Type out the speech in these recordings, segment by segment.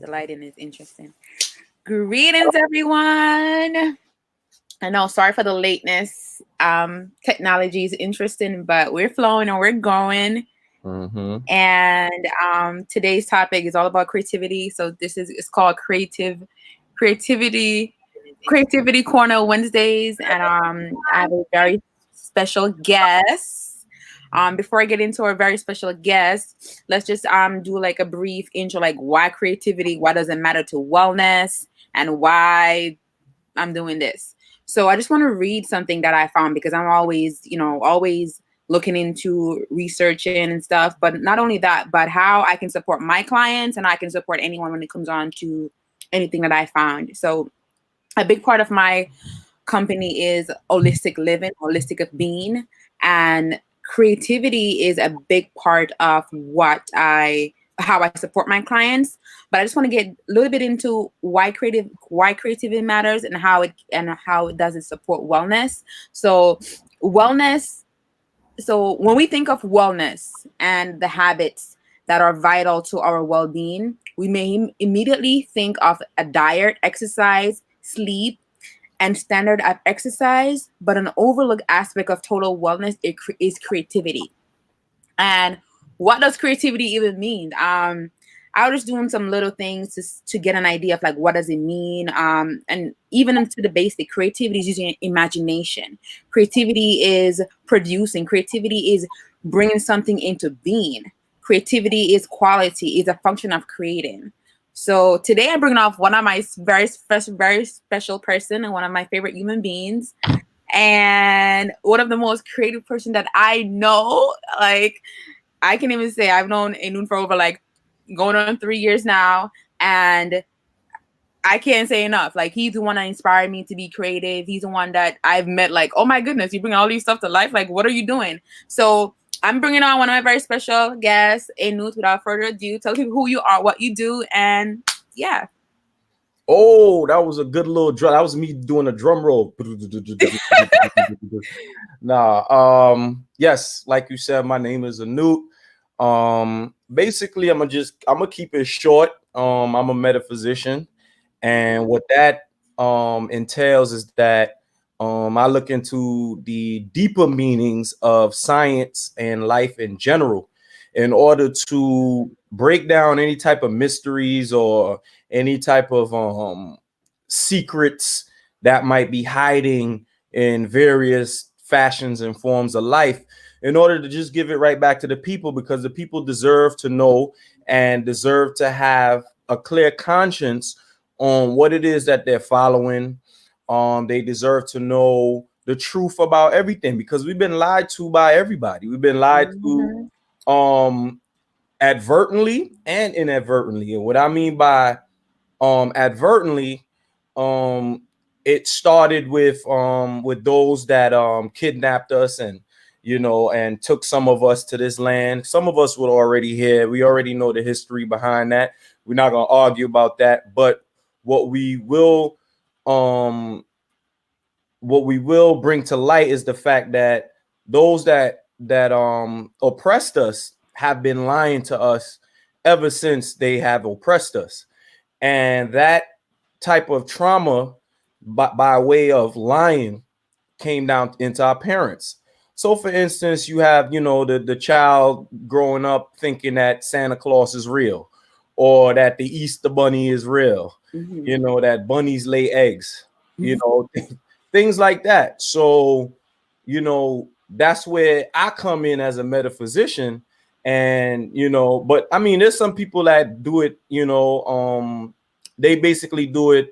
The lighting is interesting. Greetings, everyone. I know, sorry for the lateness. Technology is interesting, but we're flowing and we're going. And today's topic is all about creativity. So it's called creativity corner Wednesdays, and I have a very special guest. Before I get into our very special guest, let's just do like a brief intro, like why creativity, why does it matter to wellness, and why I'm doing this. So I just want to read something that I found, because I'm always looking into researching and stuff. But not only that, but how I can support my clients and I can support anyone when it comes on to anything that I found. So a big part of my company is holistic living, holistic of being, and creativity is a big part of how I support my clients. But I just want to get a little bit into why creativity matters and how it does support wellness. So wellness. So when we think of wellness and the habits that are vital to our well-being, we may immediately think of a diet, exercise, sleep, and standard of exercise. But an overlooked aspect of total wellness is creativity. And what does creativity even mean? I was just doing some little things to get an idea of like what does it mean. And even into the basic, creativity is using imagination. Creativity is producing. Creativity is bringing something into being. Creativity is quality, is a function of creating. So today I'm bringing off one of my very special person and one of my favorite human beings, and one of the most creative person that I know. Like, I can even say I've known A-noot for over like going on 3 years now, and I can't say enough. Like, he's the one that inspired me to be creative. He's the one that I've met like, oh my goodness, you bring all these stuff to life. Like, what are you doing? So I'm bringing on one of my very special guests, A-noot. Without further ado, tell people who you are, what you do, and yeah. Oh, that was a good little drum. That was me doing a drum roll. Yes, like you said, my name is A-noot. Basically, I'm gonna keep it short. I'm a metaphysician, and what that entails is that I look into the deeper meanings of science and life in general in order to break down any type of mysteries or any type of secrets that might be hiding in various fashions and forms of life, in order to just give it right back to the people, because the people deserve to know and deserve to have a clear conscience on what it is that they're following. They deserve to know the truth about everything, because we've been lied to by everybody. We've been lied to advertently and inadvertently. And what I mean by advertently, it started with those that kidnapped us and and took some of us to this land. Some of us were already here. We already know the history behind that. We're not gonna argue about that. But what we will bring to light is the fact that those that oppressed us have been lying to us ever since they have oppressed us. And that type of trauma by way of lying came down into our parents. So for instance, you have, the child growing up thinking that Santa Claus is real, or that the Easter bunny is real, that bunnies lay eggs, things like that. So, that's where I come in as a metaphysician. And, but I mean, there's some people that do it, they basically do it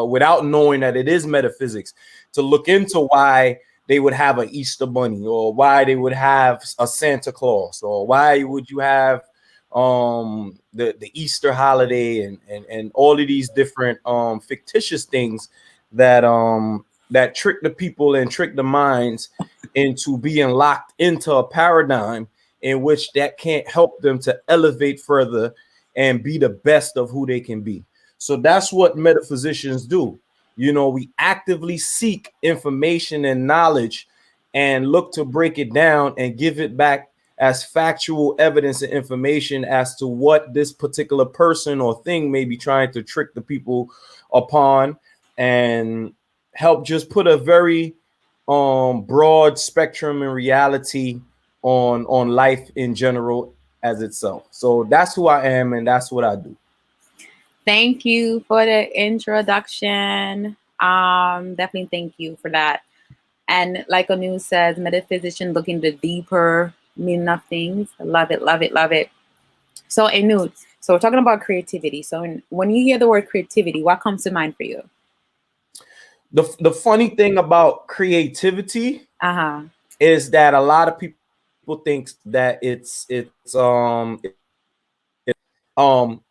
without knowing that it is metaphysics, to look into why they would have an Easter bunny, or why they would have a Santa Claus, or why would you have the Easter holiday and all of these different fictitious things that that trick the people and trick the minds into being locked into a paradigm in which that can't help them to elevate further and be the best of who they can be. So that's what metaphysicians do. We actively seek information and knowledge and look to break it down and give it back as factual evidence and information as to what this particular person or thing may be trying to trick the people upon, and help just put a very broad spectrum and reality on life in general as itself. So that's who I am and that's what I do. Thank you for the introduction. Definitely thank you for that. And like A-noot says, metaphysician looking the deeper meaning of things. Love it, love it, love it. So A-noot, so we're talking about creativity. So when you hear the word creativity, what comes to mind for you? The funny thing about creativity Uh-huh. is that a lot of people think that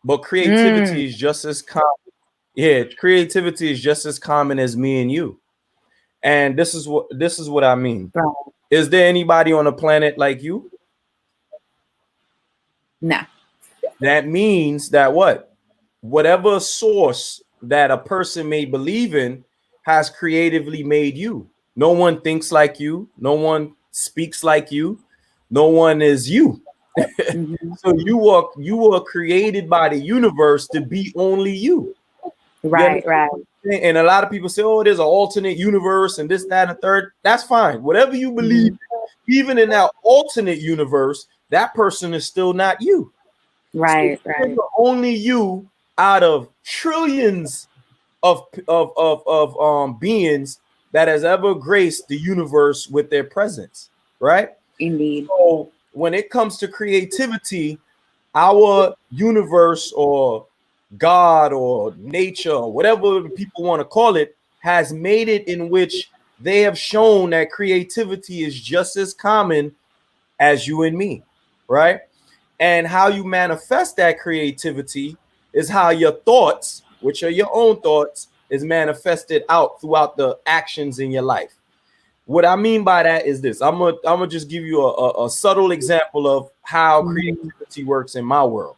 but creativity is just as common. Yeah, creativity is just as common as me and you. And this is what I mean. Right. Is there anybody on the planet like you? No. That means that whatever source that a person may believe in has creatively made you. No one thinks like you. No one speaks like you. No one is you. Mm-hmm. So you were created by the universe to be only you. You Right, understand? right. And a lot of people say, "Oh, there's an alternate universe and this, that, and the third." That's fine. Whatever you believe, even in that alternate universe, that person is still not you. So Right, right. you're only you out of trillions of beings that has ever graced the universe with their presence, right? Indeed. So when it comes to creativity, our universe or God or nature or whatever people want to call it has made it in which they have shown that creativity is just as common as you and me, right? And how you manifest that creativity is how your thoughts, which are your own thoughts, is manifested out throughout the actions in your life. What I mean by that is this. I'm gonna just give you a subtle example of how Mm-hmm. creativity works in my world.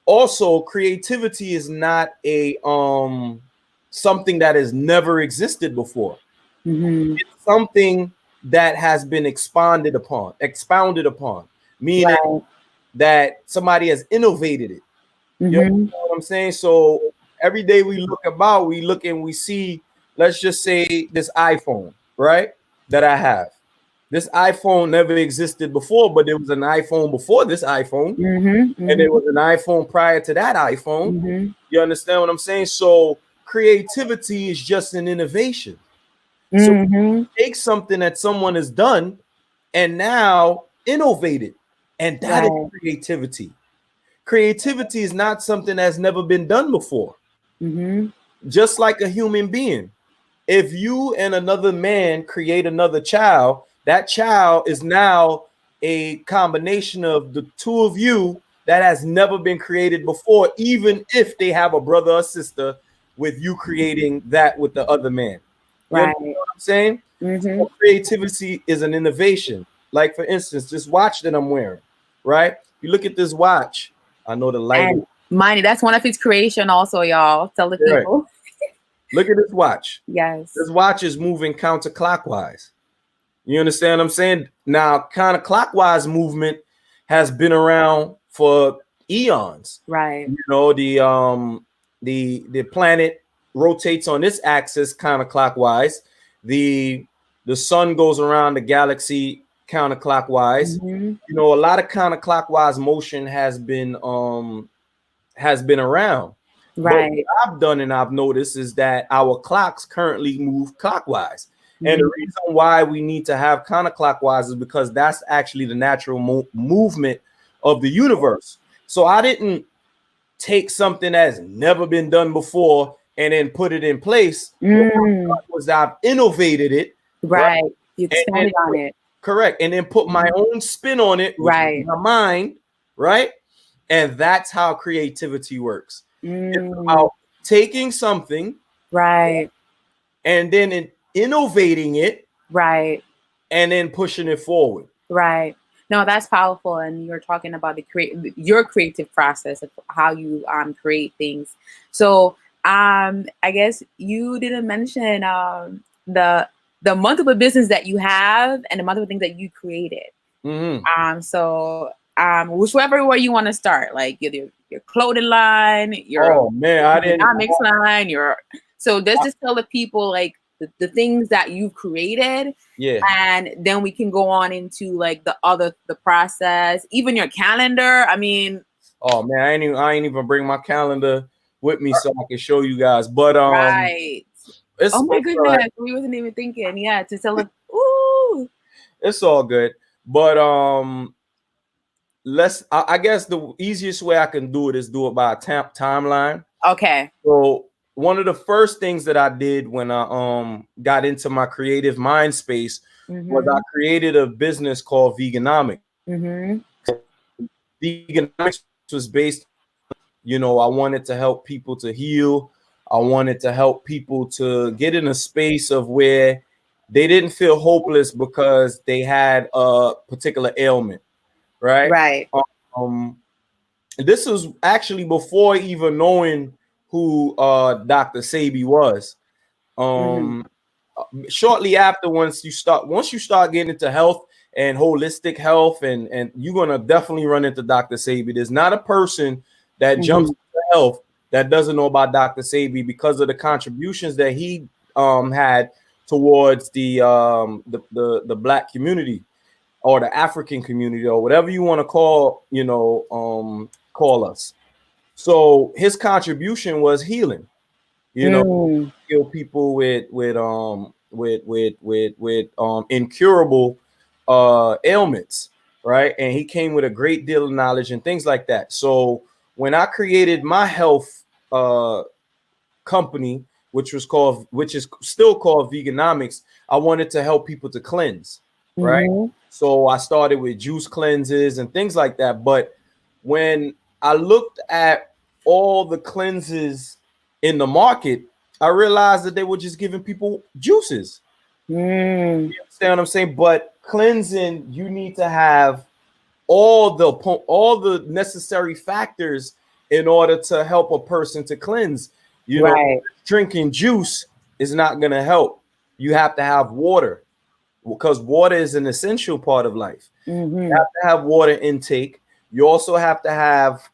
Also, creativity is not a something that has never existed before. Mm-hmm. It's something that has been expounded upon, meaning Right. that somebody has innovated it. You know Mm-hmm. what I'm saying? So every day we look about, we look and we see, let's just say this iPhone, right? That I have. This iPhone never existed before, but there was an iPhone before this iPhone, Mm-hmm. and there Mm-hmm. was an iPhone prior to that iPhone. Mm-hmm. You understand what I'm saying? So creativity is just an innovation. So Mm-hmm. take something that someone has done and now innovate it. And that is Right. creativity. Creativity is not something that's never been done before. Mm-hmm. Just like a human being. If you and another man create another child, that child is now a combination of the two of you that has never been created before, even if they have a brother or sister with you creating that with the other man. You understand Right. what I'm saying? Mm-hmm. So creativity is an innovation. Like, for instance, this watch that I'm wearing, right? You look at this watch. I know the light is And money, that's one of his creation also, y'all. Tell the right. people. Look at this watch. Yes. This watch is moving counterclockwise. You understand what I'm saying? Now, counterclockwise movement has been around for eons. Right. You know, the planet rotates on its axis counterclockwise. The the sun goes around the galaxy counterclockwise. Mm-hmm. You know, a lot of counterclockwise motion has been around. But what Right. I've done and I've noticed is that our clocks currently move clockwise. And the Mm-hmm. reason why we need to have counterclockwise is because that's actually the natural movement of the universe. So I didn't take something that's never been done before and then put it in place. What Mm. I've done was I've innovated it, right? Right. You And then expanded on it. correct, and then put my Mhm. own spin on it, which is Right. my mind, right? And that's how creativity works. It's Mm. about taking something Right. and then innovating it Right. and then pushing it forward. Right. No, that's powerful. And you're talking about your creative process of how you create things. So I guess you didn't mention the multiple business that you have and the multiple things that you created. Mm-hmm. So whichever way you want to start, like your clothing line, your Oh man, I didn't. economics line, your so let's just tell the people like the things that you've created, Yeah. and then we can go on into like the process, even your calendar. I mean, Oh man, I ain't even bring my calendar with me so I can show you guys. But right. Oh my it's all right. goodness, we wasn't even thinking. Yeah, to tell them. Ooh. It's all good. But I guess the easiest way I can do it is do it by a timeline. Okay. So one of the first things that I did when I got into my creative mind space was I Mhm. created a business called Veganomics. Mhm. Veganomics was based, I wanted to help people to heal. I wanted to help people to get in a space of where they didn't feel hopeless because they had a particular ailment, right? Right. Um, this was actually before even knowing who Dr. Sabi was. Mhm. Um, Shortly after, once you start getting into health and holistic health, and you're gonna definitely run into Dr. Sabi. There's not a person that jumps Mhm. into health that doesn't know about Dr. Sabi because of the contributions that he had towards the black community or the African community or whatever you want to call us. So his contribution was healing. You know, Mm. heal people with incurable ailments, right? And he came with a great deal of knowledge and things like that. So when I created my health company, which is still called Veganomics, I wanted to help people to cleanse, right? Mhm. So I started with juice cleanses and things like that. But when I looked at all the cleanses in the market, I realized that they were just giving people juices. Mm. You understand what I'm saying? But cleansing, you need to have all the necessary factors in order to help a person to cleanse. Right. Drinking juice is not going to help. You have to have water because water is an essential part of life. You Mhm. have to have water intake. You also have to have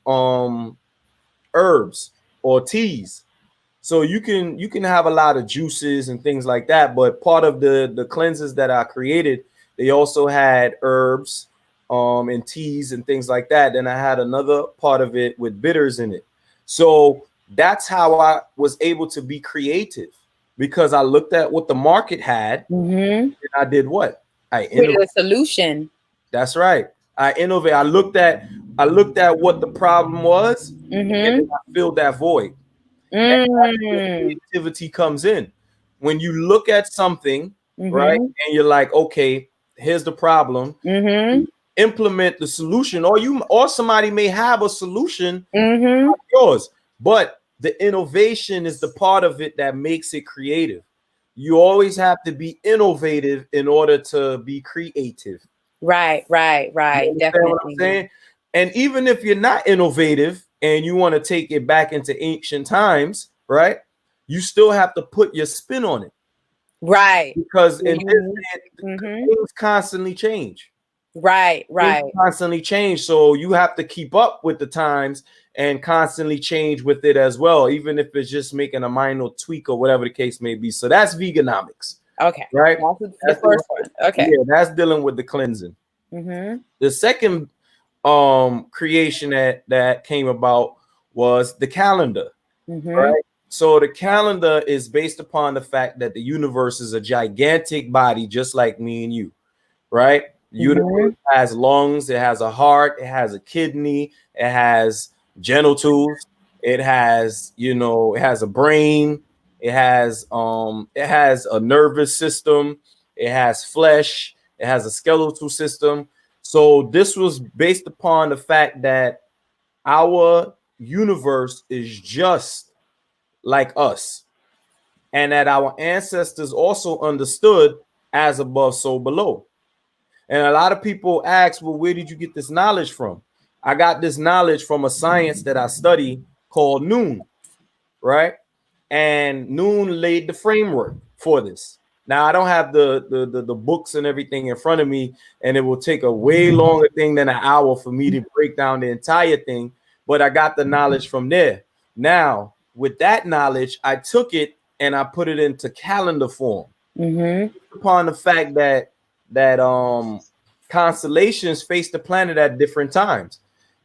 herbs or teas. So you can have a lot of juices and things like that, but part of the cleanses that I created, they also had herbs and teas and things like that. Then I had another part of it with bitters in it. So that's how I was able to be creative because I looked at what the market had Mhm. and I did what? I Created innovated. a solution. That's right. I innovate. I looked at what the problem was and then Mhm. I filled that void. And that's where Mm. creativity comes in. When you look at something, right, Mhm. and you're like, okay, here's the problem. Mhm. You implement the solution, or somebody may have a solution Mhm. like yours, but the innovation is the part of it that makes it creative. You always have to be innovative in order to be creative. Right. Right. You Right. understand what I'm Definitely. saying? And even if you're not innovative and you want to take it back into ancient times, right? You still have to put your spin on it Right. because Your in this unique. day, Mhm. things constantly change. Right. Things Right. constantly change, so you have to keep up with the times and constantly change with it as well, even if it's just making a minor tweak or whatever the case may be. So that's veganomics, Okay. right? That's the That's dealing first with, one. Okay. yeah, that's dealing with the cleansing. Mhm. The second creation that came about was the calendar, Mhm. right? So the calendar is based upon the fact that the universe is a gigantic body just like me and you, right? The universe Mhm. has lungs, it has a heart, it has a kidney, it has genitals, it has a brain, it has a nervous system, it has flesh, it has a skeletal system. So this was based upon the fact that our universe is just like us, and that our ancestors also understood as above, so below. And a lot of people ask, well, where did you get this knowledge from? I got this knowledge from a science that I study called Noon, right? And Noon laid the framework for this. Now I don't have the books and everything in front of me, and it will take a way longer thing than an hour for me to break down the entire thing. But I got the knowledge from there. Now, with that knowledge, I took it and I put it into calendar form. Mm-hmm. Upon the fact that constellations face the planet at different times.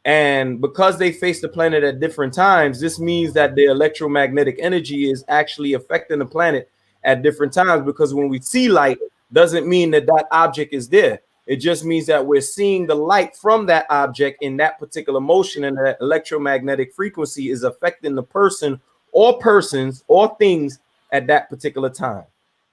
And because they face the planet at different times, this means that the electromagnetic energy is actually affecting the planet at different times. Because when we see light, doesn't mean that that object is there. It just means that we're seeing the light from that object in that particular motion, and that electromagnetic frequency is affecting the person or persons or things at that particular time.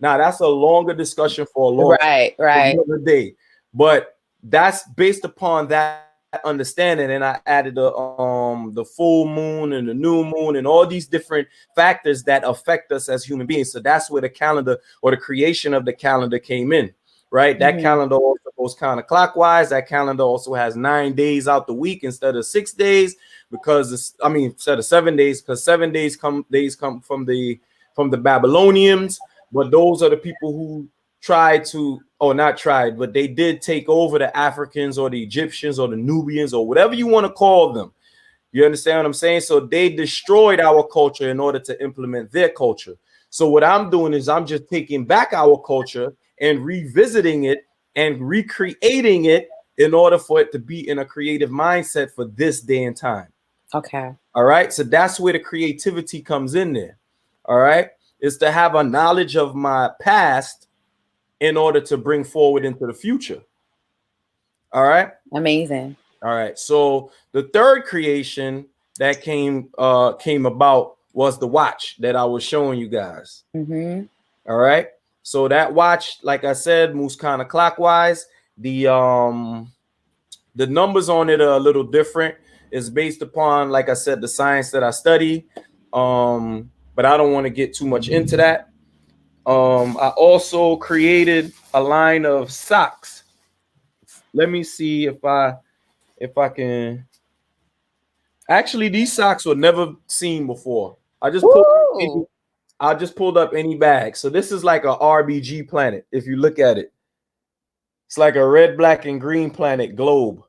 Now, that's a longer discussion Right, for right. another day, but that's based upon that understanding. And I added the full moon and the new moon and all these different factors that affect us as human beings. So that's where the calendar or the creation of the calendar came in, right? That Mm-hmm. calendar also goes counterclockwise. That calendar also has 9 days out the week instead of 6 days, because instead of 7 days, because 7 days come from the Babylonians. But those are the people who tried to, or not tried, but they did take over the Africans or the Egyptians or the Nubians or whatever you want to call them. You understand what I'm saying? So they destroyed our culture in order to implement their culture. So what I'm doing is I'm just taking back our culture and revisiting it and recreating it in order for it to be in a creative mindset for this day and time. Okay. All right. So that's where the creativity comes in there. All right. Is to have a knowledge of my past in order to bring forward into the future. All right. Amazing. All right. So the third creation that came about was the watch that I was showing you guys. Mm-hmm. All right. So that watch, like I said, moves kind of clockwise. The numbers on it are a little different. It's based upon, like I said, the science that I study. But I don't want to get too much into that. I also created a line of socks. Let me see if I can. Actually, these socks were never seen before. Woo! I just pulled up any bag. So this is like a RBG planet. If you look at it, it's like a red, black, and green planet globe.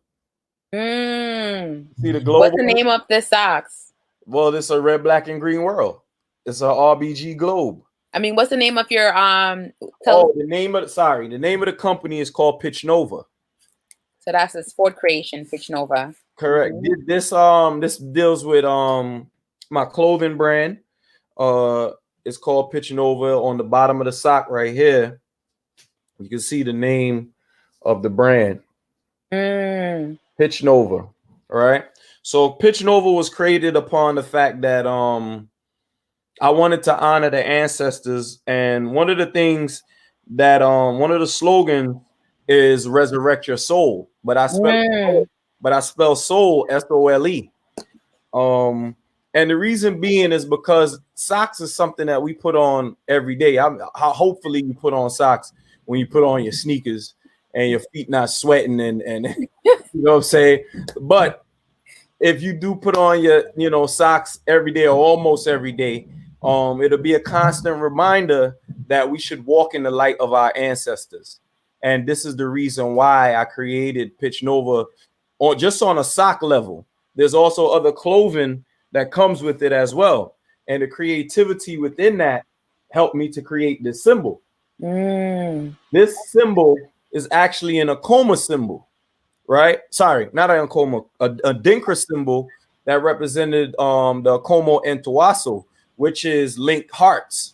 Mm. See the What's globe the on it? name of the socks? Well, it's a red, black, and green world. It's a RBG globe. I mean, what's the name of your Oh, the name of the company is called Pitch Nova. So that's a sport creation, Pitch Nova. Correct. Mm-hmm. This deals with my clothing brand. It's called Pitch Nova. On the bottom of the sock right here, you can see the name of the brand. Mm. Pitch Nova. All right. So Pitch Nova was created upon the fact that I wanted to honor the ancestors, and one of the things that one of the slogans is resurrect your soul, Mm. but I spell soul SOLE. And the reason being is because socks is something that we put on every day. Hopefully you put on socks when you put on your sneakers and your feet not sweating and you know what I'm saying. But if you do put on your socks every day or almost every day, it'll be a constant reminder that we should walk in the light of our ancestors. And this is the reason why I created Pitch Nova on a sock level. There's also other clothing that comes with it as well. And the creativity within that helped me to create this symbol. Mm. This symbol is actually an Akoma symbol, right? Sorry, not an Akoma, a Dinkra symbol that represented the Akomo Entuaso, which is linked hearts.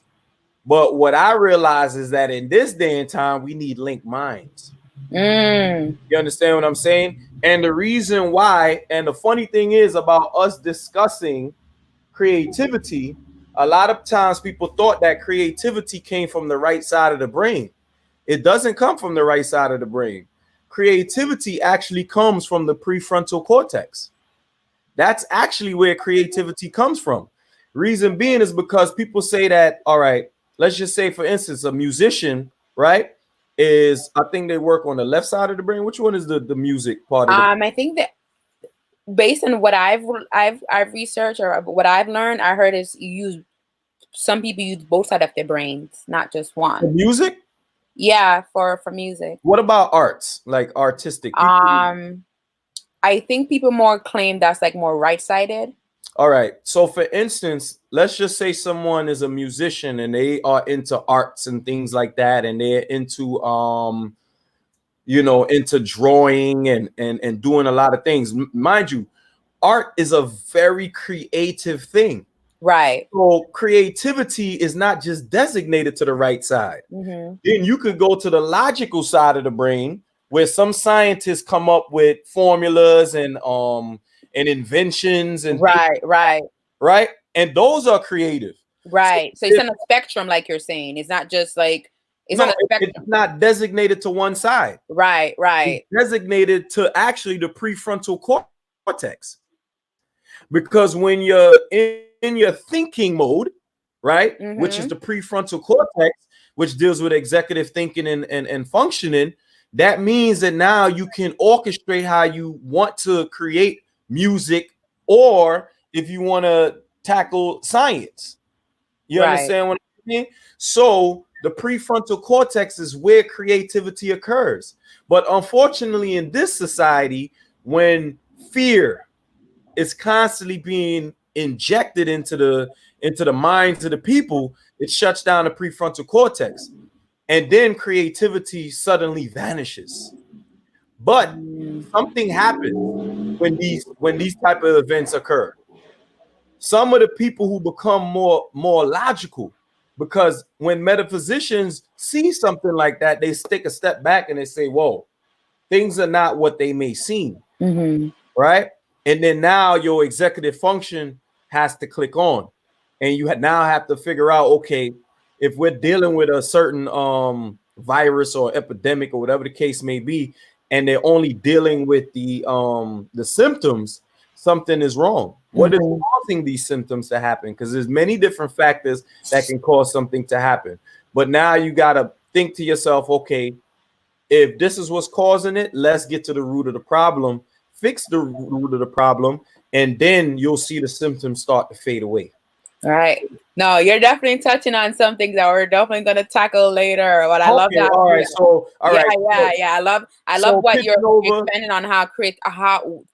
But what I realize is that in this day and time, we need linked minds. Mm. You understand what I'm saying? And the reason why, and the funny thing is about us discussing creativity, a lot of times people thought that creativity came from the right side of the brain. It doesn't come from the right side of the brain. Creativity actually comes from the prefrontal cortex. That's actually where creativity comes from. Reason being is because people say that, all right, let's just say, for instance, a musician, right, I think they work on the left side of the brain. Which one is the music part of the I think that based on what I've researched or what I've learned, I heard is you use some people use both sides of their brains, not just For one. music? Yeah, for music. What about arts, like artistic people? Um, I think people more claim that's like more right-sided. All right. So, for instance, let's just say someone is a musician and they are into arts and things like that, and they're into into drawing and doing a lot of things. Mind you, art is a very creative thing. Right. So creativity is not just designated to the right side. Mm-hmm. Then you could go to the logical side of the brain, where some scientists come up with formulas and inventions and things, Right, right, right? And those are creative. So right. So it's if, on a spectrum, like you're saying. It's not just like it's on no, a it's spectrum. not designated to one side. Right, It's right. designated to actually the prefrontal cortex. Because when you're in your thinking mode, right, which is the Mm-hmm. prefrontal cortex, which deals with executive thinking and functioning, that means that now you can orchestrate how you want to create music, or if you want to tackle science. You Right. understand what I mean? So the prefrontal cortex is where creativity occurs. But unfortunately, in this society, when fear is constantly being injected into the minds of the people, it shuts down the prefrontal cortex, and then creativity suddenly vanishes. But Mm. something happens when these type of events occur. Some of the people who become more logical, because when metaphysicians see something like that, they take a step back and they say, whoa, things are not what they may seem, Mm-hmm. right? And then now your executive function has to click on, and you now have to figure out, okay, if we're dealing with a certain virus or epidemic or whatever the case may be, and they're only dealing with the symptoms, something is wrong. What is Mm-hmm. causing these symptoms to happen? Because there's many different factors that can cause something to happen. But now you got to think to yourself, okay, if this is what's causing it, let's get to the root of the problem, fix the root of the problem, and then you'll see the symptoms start to fade away. Right. No, you're definitely touching on something that we're definitely going to tackle later. But I love Okay, that. all right. So, all Yeah, right. yeah, So, yeah. I love so what pitching you're over. expanding on how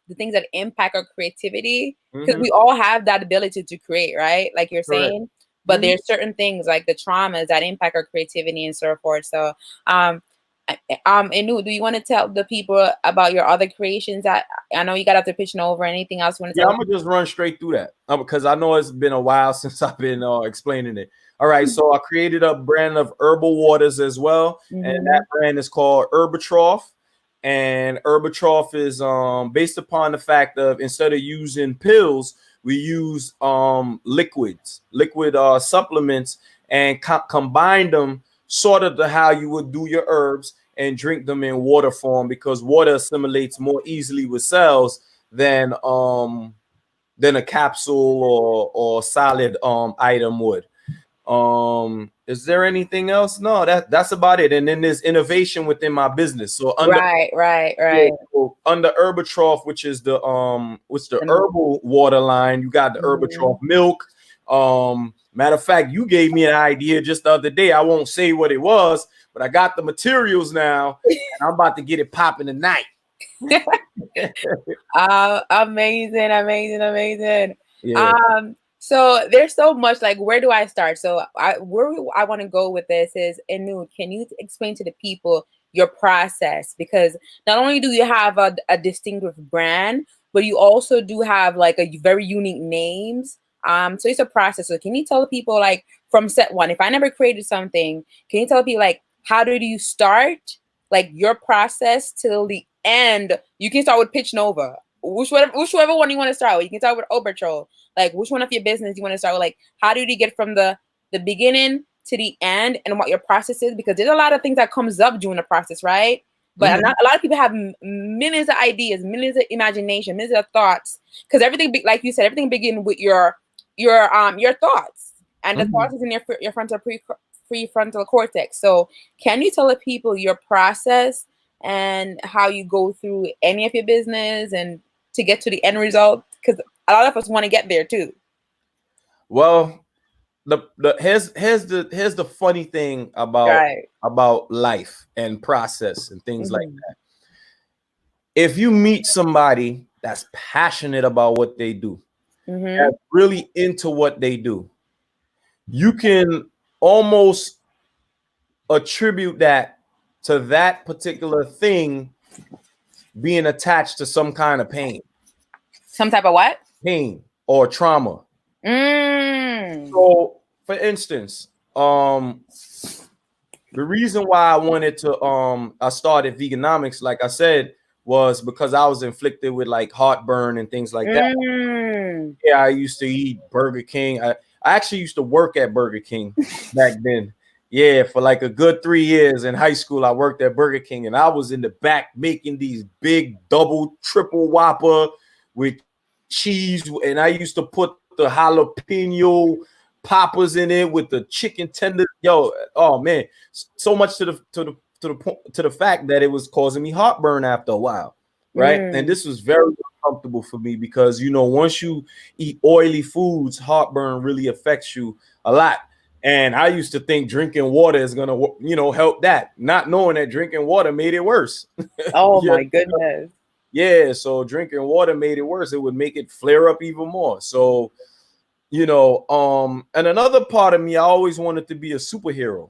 the things that impact our creativity, because Mhm, we all have that ability to create, right? Like you're correct. saying. But Mhm. there's certain things like the traumas that impact our creativity and so forth. So um Anu, do you want to tell the people about your other creations? That I know you got out to pitching over. Anything else you want to Yeah, tell I'm gonna just run straight through that because I know it's been a while since I've been explaining it. All right, so I created a brand of herbal waters as well, and that people? brand is called Herbatroph. And Herbatroph is based upon the fact of, instead of using pills, we use liquid supplements, and combine them sort of to how you would do your herbs, and drink them in water form, because water assimilates more easily with cells than a capsule or solid item would. Is there anything else? No, that's about it. And then there's innovation within my business. So under Right, right, yeah, right. so under Herbatroph, which the The herbal water line, you got the Herbatroph mhm. milk. Matter of fact, you gave me an idea just the other day. I won't say what it was, but I got the materials now, and I'm about to get it popping tonight. Amazing, amazing, amazing. Yeah. So there's so much. Like, where do I start? So I want to go with this is, Anu, can you explain to the people your process? Because not only do you have a distinctive brand, but you also do have like a very unique names. So it's a process. So can you tell the people, like, from set one, if I never created something, can you tell people like how did you start, like your process till the end? You can start with Pitch Nova, whichever one you want to start with. You can start with Obertrol. Like, which one of your business you want to start with? Like, how did you get from the beginning to the end, and what your process is? Because there's a lot of things that comes up during the process, right? But Mhm. a lot of people have millions of ideas, millions of imagination, millions of thoughts. Because everything, like you said, everything begins with your thoughts, and the Mhm. thoughts is in your prefrontal cortex. So, can you tell the people your process and how you go through any of your business and to get to the end result? Because a lot of us want to get there too. Well, the here's the funny thing Right. about life and process and things like Mm-hmm. that. If you meet somebody that's passionate about what they do, Mm-hmm. that's really into what they do, you can almost attribute that to that particular thing being attached to some kind of Some type of what? pain or trauma. Mm. So, for instance, the reason why I wanted to I started veganomics, like I said, was because I was inflicted with like heartburn and things like that. Mm. Yeah, I used to eat Burger King. I actually used to work at Burger King back then. Yeah, for like a good 3 years in high school, I worked at Burger King, and I was in the back making these big double, triple Whopper with cheese, and I used to put the jalapeno poppers in it with the chicken tender. Yo, oh man, so much to the fact that it was causing me heartburn after a while, right? And Mm. this was very uncomfortable for me because once you eat oily foods, heartburn really affects you a lot. And I used to think drinking water is gonna, help that, not knowing that drinking water made it worse. Oh Yeah, my goodness. yeah. So drinking water made it worse. It would make it flare up even more. So, and another part of me, I always wanted to be a superhero.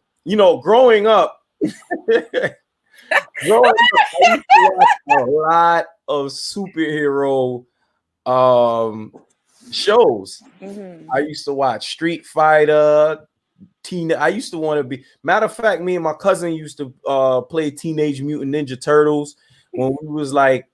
Growing up, I used to watch a lot of superhero um shows. Mm-hmm. I used to watch Street Fighter, I used to want to be. Matter of fact, me and my cousin used to play Teenage Mutant Ninja Turtles when we was like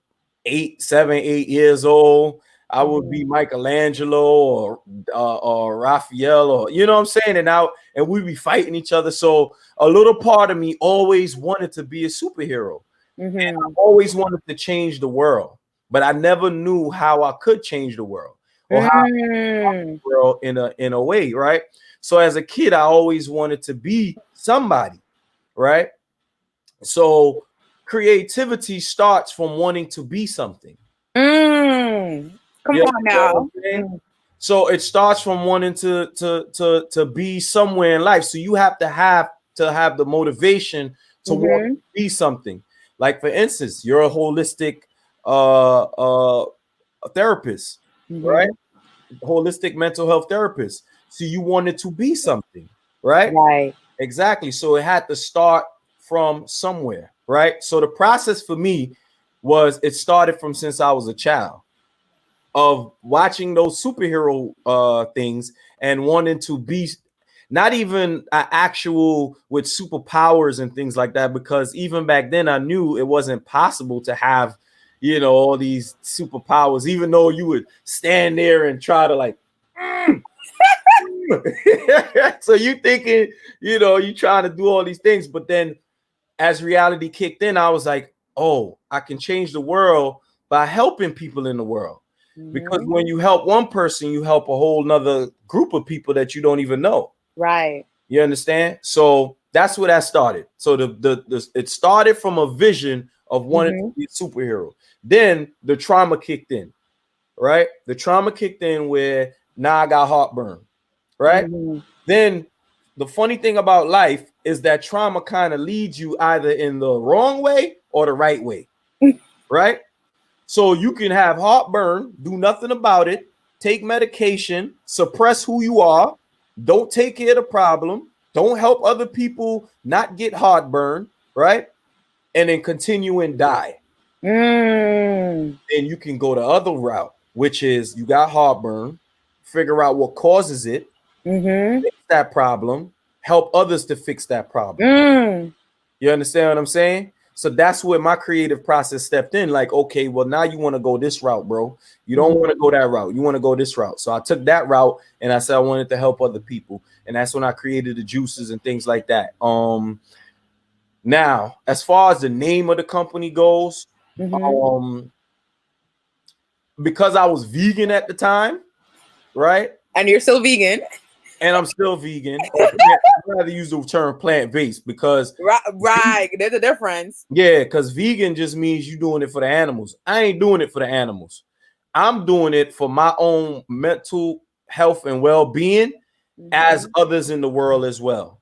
8 7 8 years old. I would be Mm-hmm. Michelangelo or Raphael, or what I'm saying, and we'd be fighting each other. So a little part of me always wanted to be a superhero. I Mm-hmm. always wanted to change the world, but I never knew how I could change the world or how Mm. the world in a way, right? So as a kid, I always wanted to be somebody, right? So creativity starts from wanting to be something. Mm. Come You on understand what I'm now. saying? Mm. So it starts from wanting to be somewhere in life. So you have the motivation to want Mm-hmm. to be something. Like for instance, you're a holistic uh uh therapist, right? Mm-hmm. Holistic mental health therapist. So you wanted to be something, right? Right. Exactly. So it had to start from somewhere, right? So the process for me was it started from since I was a child of watching those superhero things and wanting to be not even actual with superpowers and things like that, because even back then I knew it wasn't possible to have all these superpowers, even though you would stand there and try to like so you thinking you trying to do all these things, but then as reality kicked in, I was like, oh, I can change the world by helping people in the world. Because Mm-hmm. when you help one person, you help a whole nother group of people that you don't even know. Right. You understand? So that's where that started. So it started from a vision of wanting to Mm-hmm. be a superhero. Then the trauma kicked in, right? The trauma kicked in where now I got heartburn, right? Mm-hmm. Then the funny thing about life is that trauma kind of leads you either in the wrong way or the right way, right? So you can have heartburn, do nothing about it, take medication, suppress who you are, don't take care of the problem, don't help other people not get heartburn, right? And then continue and die. Mm. Then you can go the other route, which is you got heartburn, figure out what causes it, Mm-hmm. fix that problem, help others to fix that problem. Mm. You understand what I'm saying? So that's where my creative process stepped in. Like, okay, well, now you want to go this route, bro. You don't want to Mm-hmm. go that route. You want to go this route. So I took that route and I said I wanted to help other people. And that's when I created the juices and things like that. Now, as far as the name of the company goes, Mm-hmm. um, because I was vegan at the time, right? And you're still vegan. And I'm still vegan, or I'd rather use the term plant-based because Right, right. There's a difference. yeah, because vegan just means you doing it for the animals. I ain't doing it for the animals. I'm doing it for my own mental health and well-being as Mhm. others in the world as well,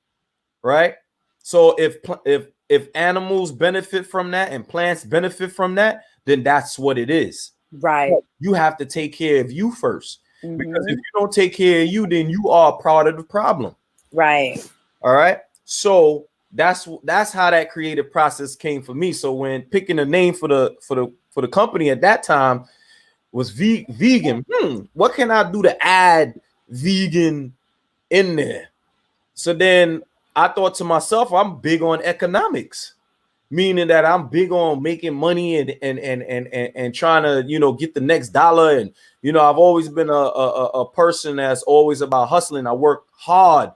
right? So if animals benefit from that and plants benefit from that, then that's what it is. Right. But you have to take care of you first, because if Mhm. you don't take care of you, then you are part of the problem. Right. All right. So that's how that creative process came for me. So when picking a name for the company at that time was vegan. What can I do to add vegan in there? So then I thought to myself, I'm big on economics, meaning that I'm big on making money and trying to get the next dollar. And I've always been a person that's always about hustling. I work hard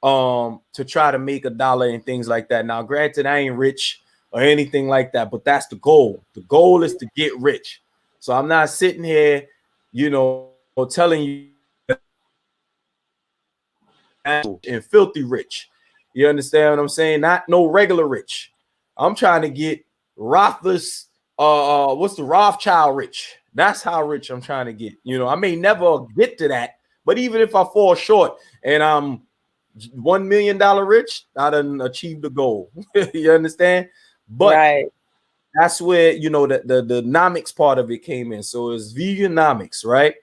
to try to make a dollar and things like that. Now, granted, I ain't rich or anything like that, but that's the goal. The goal is to get rich. So I'm not sitting here, telling you and filthy rich. You understand what I'm saying? Not no regular rich. I'm trying to get Rothfuss, what's the Rothschild rich? That's how rich I'm trying to get. I may never get to that, but even if I fall short and I'm $1 million rich, I done achieved the goal. You understand? But Right. that's where the nomics part of it came in. So it's veganomics, right?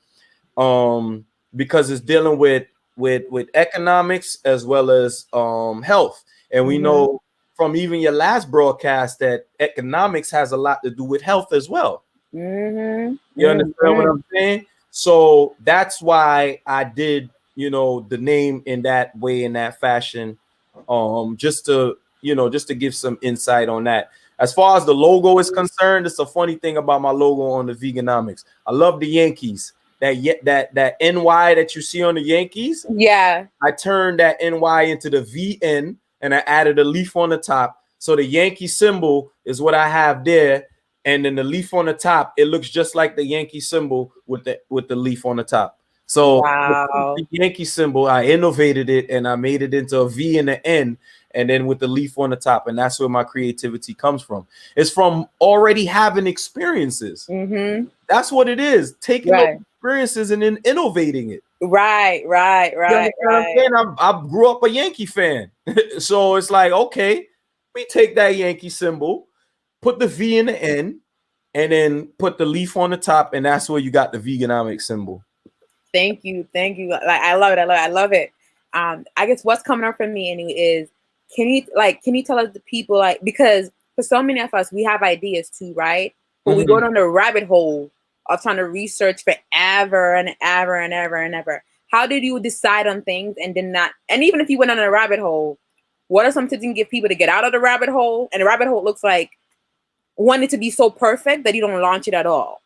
Because it's dealing with economics as well as health. And we Mhm. know from even your last broadcast that economics has a lot to do with health as well. Mhm. You understand what Mhm. I'm saying? So that's why I did, the name in that way, in that fashion, just to give some insight on that. As far as the logo is concerned, it's a funny thing about my logo on the veganomics. I love the Yankees. That NY that you see on the Yankees, Yeah. I turned that NY into the VN and I added a leaf on the top. So the Yankee symbol is what I have there. And then the leaf on the top, it looks just like the Yankee symbol with the leaf on the top. So Wow. the Yankee symbol, I innovated it and I made it into a V and an N, and then with the leaf on the top. And that's where my creativity comes from. It's from already having experiences. Mhm. That's what it is. Taking those Right. experiences and then innovating it. Right. Right. You Right. understand what I'm Right. saying? I grew up a Yankee fan. So it's like, okay, we take that Yankee symbol, put the V in the end, and then put the leaf on the top, and that's where you got the veganomic symbol. Thank you. Thank you. Like I love it. I love it. I love it. I guess what's coming up for me anyway is can you tell us the people because for so many of us we have ideas too, right? But we go Mhm. down the rabbit hole of trying to research forever and ever and ever and ever. How did you decide on things and then not and even if you went on a rabbit hole, what are some tips you can give people to get out of the rabbit hole? And the rabbit hole looks like want it to be so perfect that you don't launch it at all.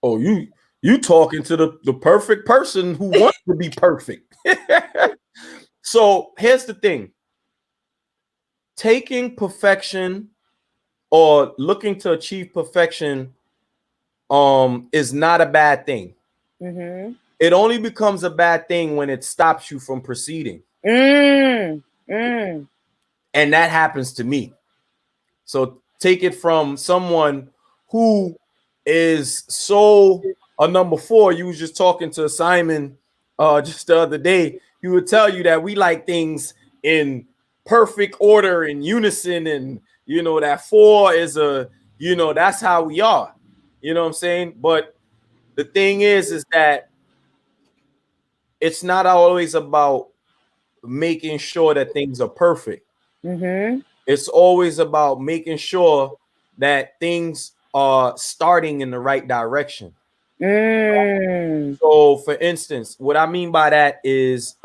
Oh, you talking to the perfect person who wants to be perfect. So here's the thing: taking perfection or looking to achieve perfection is not a bad thing. Mm-hmm. It only becomes a bad thing when it stops you from proceeding. Mm. Mm. And that happens to me. So take it from someone who is so a number four. You was just talking to Simon just the other day. He would tell you that we like things in perfect order in unison, and that four is that's how we are. You know what I'm saying? But the thing is that it's not always about making sure that things are perfect. Mm-hmm. It's always about making sure that things are starting in the right direction. Mm. So for instance, what I mean by that is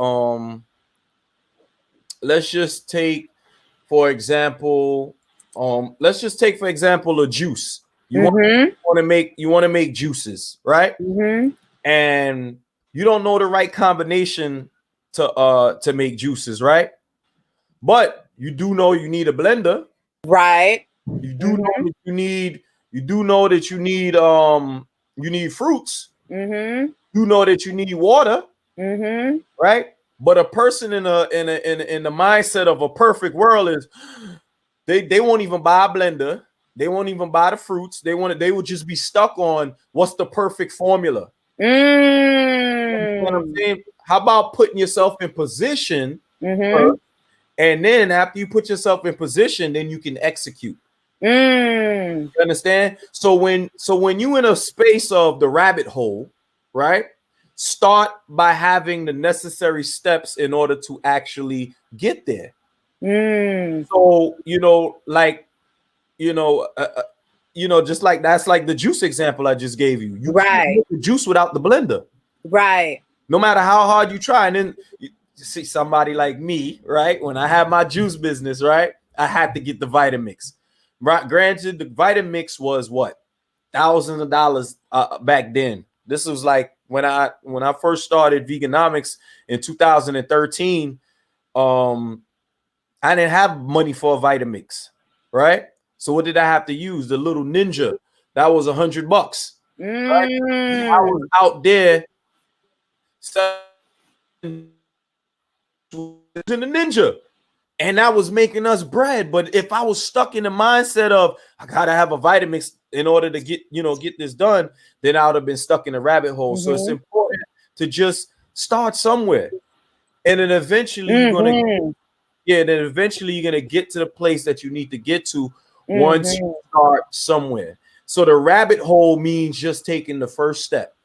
let's just take for example a juice. You want Mm-hmm. to make juices, right? Mm-hmm. And you don't know the right combination to make juices, right? But you do know you need a blender. Right. You do know Mm-hmm. that you need fruits. Mm-hmm. You know that you need water, Mm-hmm. right? But a person in the mindset of a perfect world is they won't even buy a blender. They won't even buy the fruits. They will just be stuck on what's the perfect formula. You know what I'm Mm. saying? how about putting yourself in position Mm-hmm. first, and then after you put yourself in position, then you can execute. Mm. You understand? So when you in a space of the rabbit hole, right? Start by having the necessary steps in order to actually get there. Mm. So like you know, uh, uh, just like that's like the juice example I just gave you. You can't Right. make the juice without the blender, Right. no matter how hard you try. And then you see somebody like me, right? When I had my juice business, right, I had to get the Vitamix. Right? Granted, the Vitamix was what, thousands of dollars back then. This was like when I first started veganomics in 2013. I didn't have money for a Vitamix, right? So what did I have to use? The little Ninja. That was $100, right? I was Mm. out there selling in the Ninja, and that was making us bread. But if I was stuck in the mindset of I gotta have a Vitamix in order to get this done, then I would have been stuck in a rabbit hole. So it's Mm-hmm. important to just start somewhere, and then eventually Mm-hmm. you're gonna get to the place that you need to get to once you Mm-hmm. start somewhere. So the rabbit hole means just taking the first step,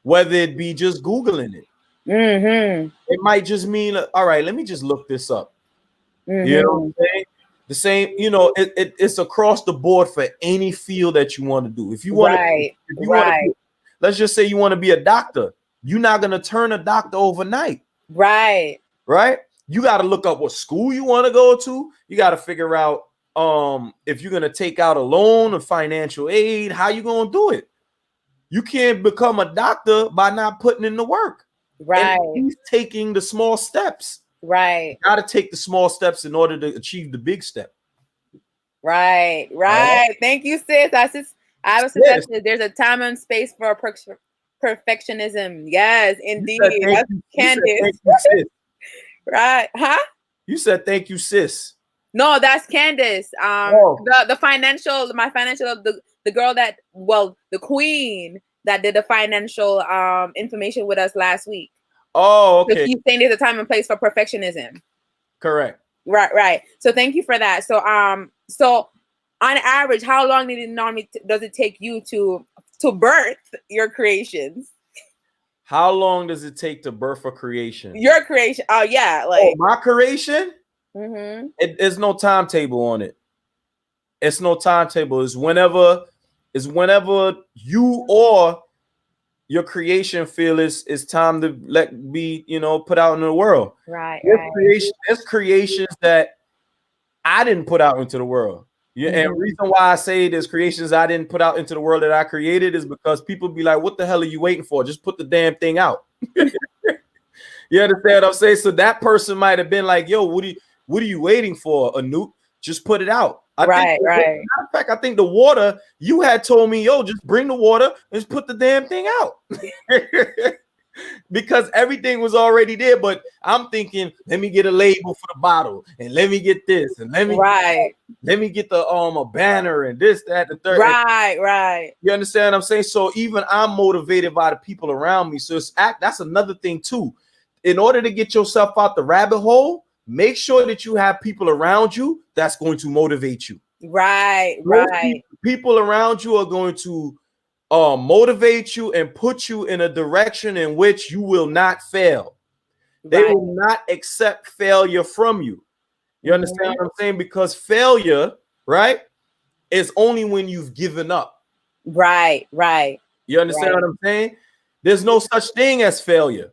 whether it be just Googling it. Mm-hmm. It might just mean, all right, let me just look this up. You know Mm-hmm. what I'm saying? The same, it's across the board for any field that you want to do. Right. If you want to Right. be, let's just say you want to be a doctor, you're not gonna turn a doctor overnight, Right. right? You got to look up what school you want to go to. You got to figure out if you're gonna take out a loan or financial aid, how you gonna do it. You can't become a doctor by not putting in the work and at Right. least taking the small steps. Right. Got to take the small steps in order to achieve the big step. Right. All right. Right. Thank you, sis. I was Yes. suggested there's a time and space for perfectionism. Yes, You said indeed. thank That's you. You said Candace. thank you, sis. Right. Huh? You said thank you, sis. No, that's Candace. Oh. The financial, my financial, the girl that, well, the queen that did the financial information with us last week. Oh, So okay. she's saying there's a time and place for perfectionism. Correct. Right, right. So thank you for that. So on average, how long does it take you to birth your creations? How long does it take to birth a creation? Your creation. Oh yeah, Oh, like. my creation? Mm-hmm. There's no timetable on it. It's no timetable. It's whenever you or your creation feel it's time to be put out in the world. Right, right. There's creations that I didn't put out into the world. Yeah, and Mm-hmm. reason why I say there's creations I didn't put out into the world that I created is because people be like, "What the hell are you waiting for? Just put the damn thing out." You understand what I'm saying? So that person might have been like, "Yo, what are you waiting for, A-noot? Just put it out." Right, right. Matter of fact, I think the water you had told me, "Yo, just bring the water and just put the damn thing out." Because everything was already there. But I'm thinking, let me get a label for the bottle, and let me get this, and let me get the a banner and this, that, the third. Right, right. You understand what I'm saying? So even I'm motivated by the people around me. So that's another thing too. In order to get yourself out the rabbit hole, make sure that you have people around you that's going to motivate you. Right, Most right. people around you are going to motivate you and put you in a direction in which you will not fail. They Right. will not accept failure from you. You understand what I'm saying? Because failure, right, is only when you've given up. Right, right. You understand what I'm saying? There's no such thing as failure.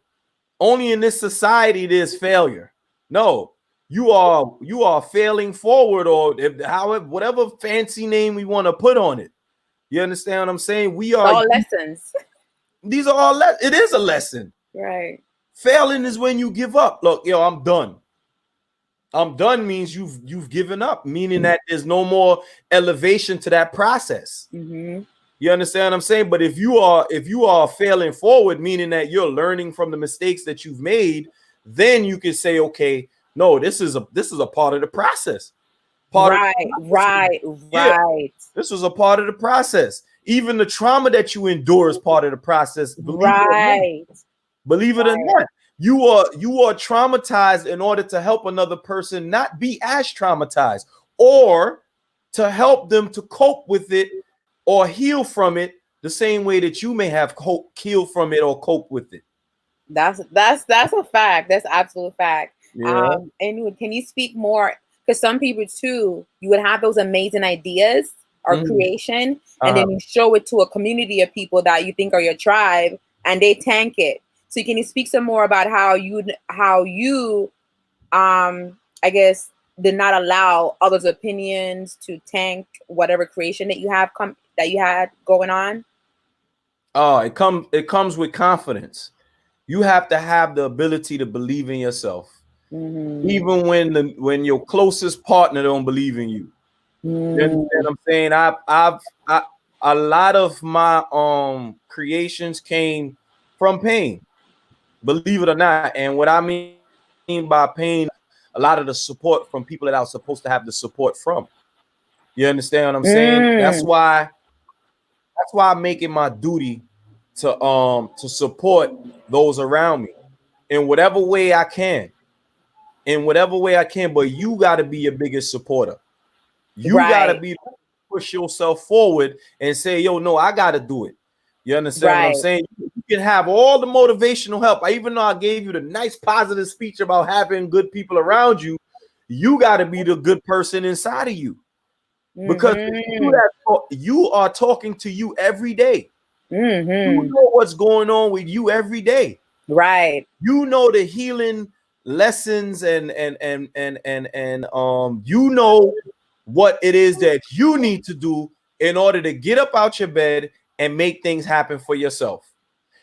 Only in this society there's failure. No, you are failing forward, or however, whatever fancy name we want to put on it. You understand what I'm saying? We are all lessons. These are all it is a lesson. Right. Failing is when you give up. Look, I'm done. I'm done means you've given up, meaning that there's no more elevation to that process. Mm-hmm. You understand what I'm saying? But if you are failing forward, meaning that you're learning from the mistakes that you've made, then you can say, okay, no, this is a part of the process. Right. This was a part of the process. Even the trauma that you endure is part of the process. Right. Believe it or not, you are traumatized in order to help another person not be as traumatized, or to help them to cope with it or heal from it the same way that you may have healed from it or cope with it. That's a fact. That's absolute fact. Yeah. And can you speak more? Because some people too, you would have those amazing ideas or creation, and then you show it to a community of people that you think are your tribe, and they tank it. So can you speak some more about how you I guess did not allow others' opinions to tank whatever creation that you had going on? Oh, it comes with confidence. You have to have the ability to believe in yourself, Mm-hmm. even when your closest partner don't believe in you. You understand Mm-hmm. what I'm saying? I a lot of my creations came from pain, believe it or not. And what I mean by pain, a lot of the support from people that I was supposed to have the support from. You understand what I'm saying? Mm. That's why I make it my duty to support those around me in whatever way I can. In whatever way I can, but you got to be your biggest supporter. You got to Right. be push yourself forward and say, yo, no, I got to do it. You understand what I'm Right. saying? You can have all the motivational help. Even though I gave you the nice positive speech about having good people around you, you got to be the good person inside of you. Because Mm-hmm. you are talking to you every day. You Mm-hmm. know what's going on with you every day. Right. You know the healing lessons and you know what it is that you need to do in order to get up out your bed and make things happen for yourself,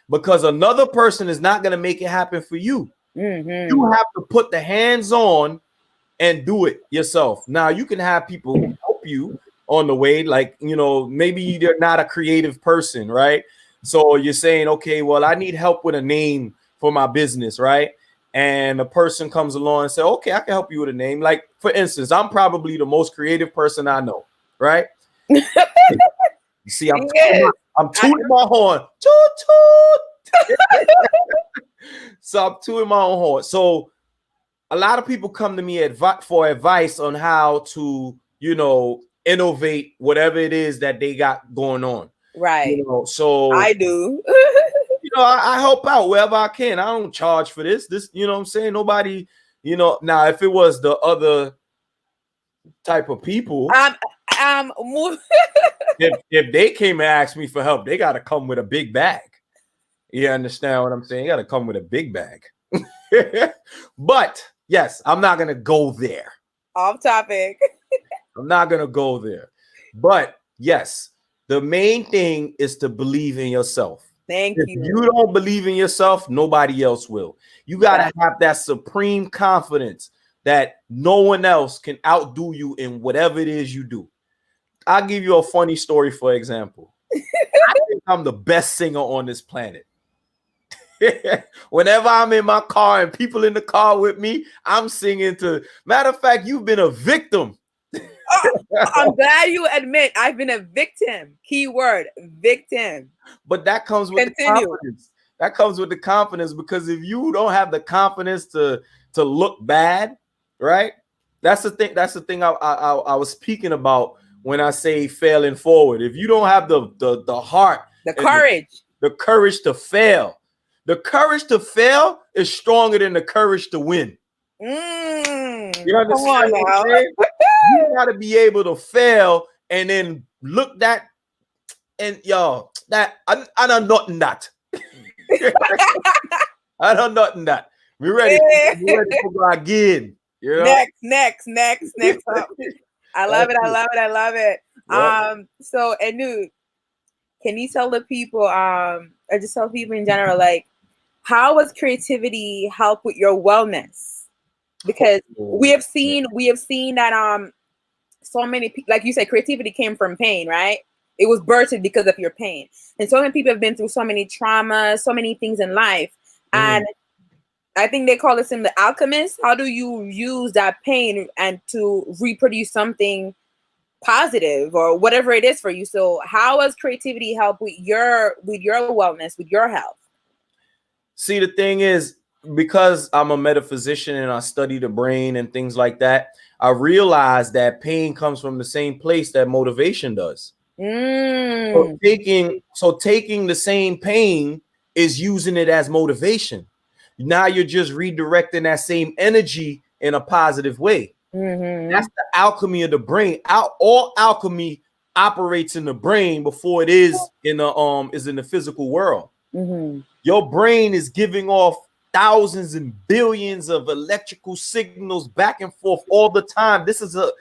because another person is not going to make it happen for you. Mm-hmm. You have to put the hands on and do it yourself. Now you can have people help you on the way, like, maybe they're not a creative person, right? So you're saying, okay, well, I need help with a name for my business, right? And a person comes along and say, okay, I can help you with a name. Like, for instance, I'm probably the most creative person I know, right? You see, Yes. I'm I, tooting my horn. Toot toot. So I'm tooting my own horn. So a lot of people come to me for advice on how to, innovate whatever it is that they got going on. right. So I do. I help out wherever I can. I don't charge for this. You know what I'm saying? Nobody, now if it was the other type of people, um move. if they came and asked me for help, they got to come with a big bag. You understand what I'm saying? You got to come with a big bag. But yes, I'm not gonna go there. Off topic. I'm not gonna go there. But yes, the main thing is to believe in yourself. Thank If you you. don't believe in yourself, nobody else will. You got That, to have that supreme confidence that no one else can outdo you in whatever it is you do. I'll give you a funny story, for example. I think I'm the best singer on this planet. Whenever I'm in my car and people in the car with me, I'm singing to. Matter of fact, you've been a victim. oh, I'm glad you admit I've been a victim. Keyword victim. But that comes with the Continue. confidence. That comes with the confidence, because if you don't have the confidence to look bad, right? That's the thing. That's the thing I was speaking about when I say failing forward. If you don't have the heart The and courage. the courage to fail, the courage to fail is stronger than the courage to win. You Come understand on what I'm now. saying? You got to be able to fail and then look that, and y'all, that I done nothing that. I done nothing that. We ready. We ready to go again. You know. Next up. I love That's it. I it. love it. I love it. Yeah. So Anu, can you tell the people, or just tell people in general, like, how has creativity help with your wellness? Because we Oh, have man. seen that so many people, like you said, creativity came from pain, right? It was birthed because of your pain, and so many people have been through so many traumas, so many things in life, Mhm. and I think they call this in the alchemist. How do you use that pain and to reproduce something positive or whatever it is for you? So how has creativity helped with your wellness, with your health? See, the thing is, because I'm a metaphysician and I study the brain and things like that, I realize that pain comes from the same place that motivation does. So Mm. taking the same pain is using it as motivation. Now you're just redirecting that same energy in a positive way. Mm-hmm. That's the alchemy of the brain. All alchemy operates in the brain before it is in the physical world. Mm-hmm. Your brain is giving off thousands and billions of electrical signals back and forth all the time. This is a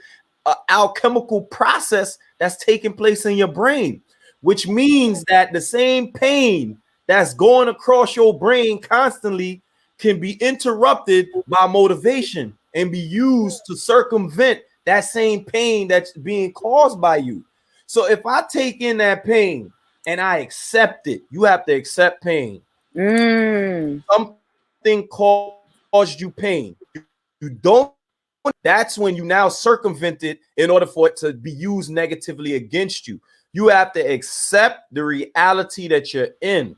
alchemical process that's taking place in your brain, which means that the same pain that's going across your brain constantly can be interrupted by motivation and be used to circumvent that same pain that's being caused by you. So if I take in that pain and I accept it, you have to accept pain. Mm. Something caused you pain. You don't, that's when you now circumvent it in order for it to be used negatively against you. You have to accept the reality that you're in.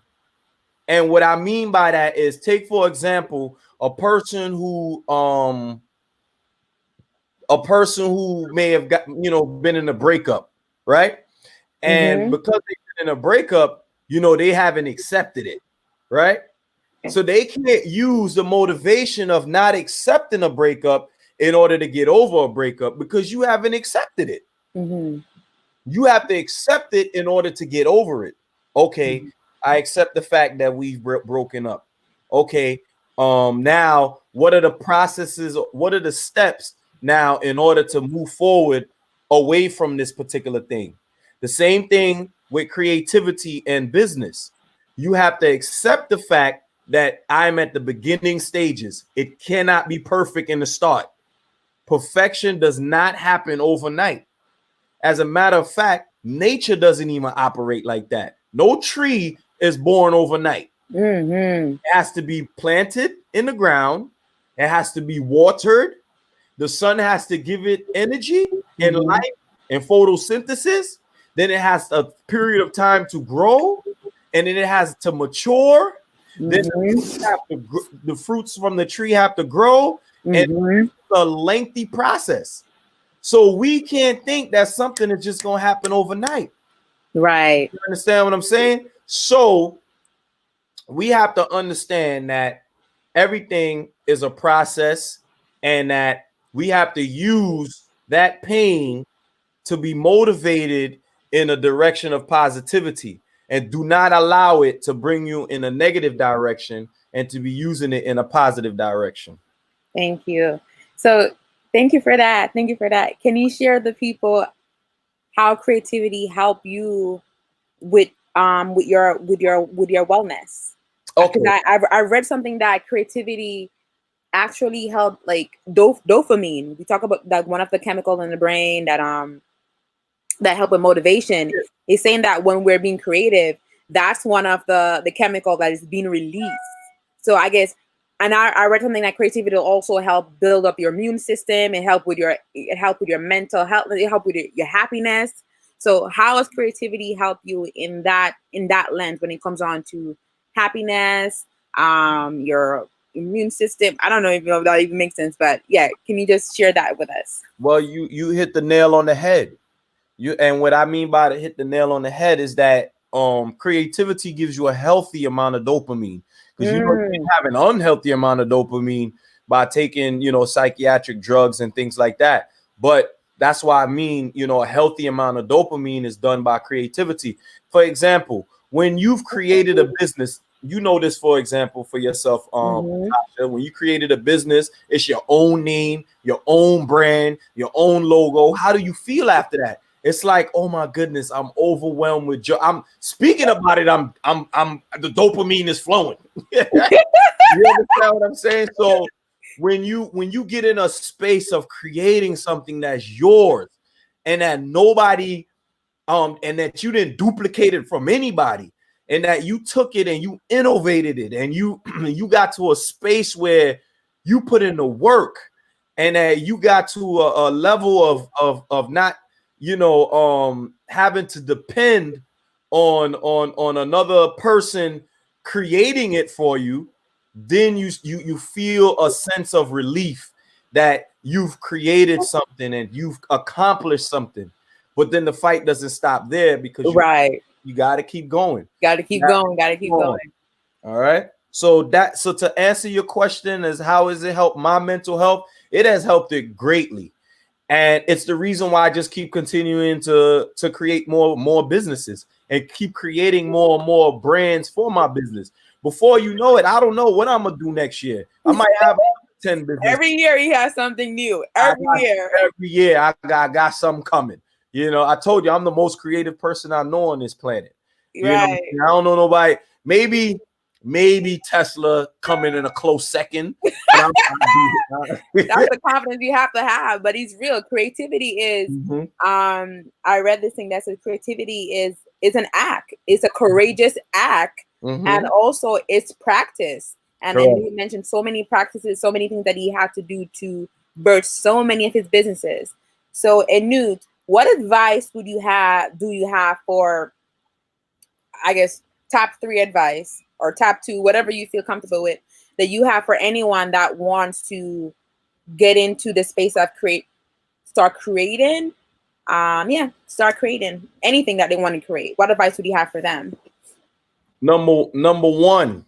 And what I mean by that is, take for example a person who may have got, been in a breakup, right? And Mm-hmm. because they've been in a breakup, they haven't accepted it, right? So they can't use the motivation of not accepting a breakup in order to get over a breakup, because you haven't accepted it. Mm-hmm. You have to accept it in order to get over it. Okay, I accept the fact that we've broken up. Okay, now what are the processes? What are the steps now in order to move forward away from this particular thing? The same thing with creativity and business. You have to accept the fact that I'm at the beginning stages. It cannot be perfect in the start. Perfection does not happen overnight. As a matter of fact, nature doesn't even operate like that. No tree is born overnight. Mm-hmm. It has to be planted in the ground, it has to be watered, the sun has to give it energy and Mm-hmm. light and photosynthesis. Then it has a period of time to grow, and then it has to mature. Then Mm-hmm. the fruits from the tree have to grow, and Mm-hmm. it's a lengthy process. So we can't think that something is just going to happen overnight. Right. You understand what I'm saying? So we have to understand that everything is a process, and that we have to use that pain to be motivated in a direction of positivity, and do not allow it to bring you in a negative direction, and to be using it in a positive direction. Thank you. So thank you for that. Thank you for that. Can you share the people how creativity help you with with your wellness? Because Okay. I read something that creativity actually help like dopamine. We talk about like one of the chemicals in the brain that help with motivation. Is saying that when we're being creative, that's one of the chemical that is being released. So I guess, and I read something that creativity will also help build up your immune system and help with your mental health, it help with your happiness. So how does creativity help you in that lens when it comes on to happiness, your immune system? I don't know if that even makes sense, but yeah, can you just share that with us? Well, you hit the nail on the head. And what I mean by to hit the nail on the head is that creativity gives you a healthy amount of dopamine, because you Mm, can have an unhealthy amount of dopamine by taking psychiatric drugs and things like that. But that's why I mean, a healthy amount of dopamine is done by creativity. For example, when you've created a business, this for example for yourself, mm-hmm. Tasha, when you created a business, it's your own name, your own brand, your own logo. How do you feel after that? It's like, oh my goodness, I'm overwhelmed with joy. I'm speaking about it. I'm the dopamine is flowing. You understand what I'm saying? So when you get in a space of creating something that's yours, and that nobody and that you didn't duplicate it from anybody, and that you took it and you innovated it, and you you got to a space where you put in the work, and that you got to a level of not having to depend on another person creating it for you, then you feel a sense of relief that you've created something and you've accomplished something. But then the fight doesn't stop there, because Right. you got to keep going. Got to keep You gotta going. Got to keep going. going. All right. So to answer your question is, how has it helped my mental health? It has helped it greatly. And it's the reason why I just keep continuing to create more businesses and keep creating more and more brands for my business. Before you know it, I don't know what I'm gonna do next year. I might have 10 businesses. Every year he has something new. Every year I got something coming. You know, I told you I'm the most creative person I know on this planet. You know, Right. I don't know nobody. Maybe Tesla coming in a close second. That's the confidence you have to have. But he's real. Creativity is I read this thing that says creativity is an act. It's a courageous act. And also it's practice. And he mentioned so many practices, so many things that he had to do to birth so many of his businesses. So, A-noot, what advice do you have for, I guess, top 3 advice or top 2, whatever you feel comfortable with, that you have for anyone that wants to get into the space of start creating anything that they want to create? What advice would you have for them? Number one,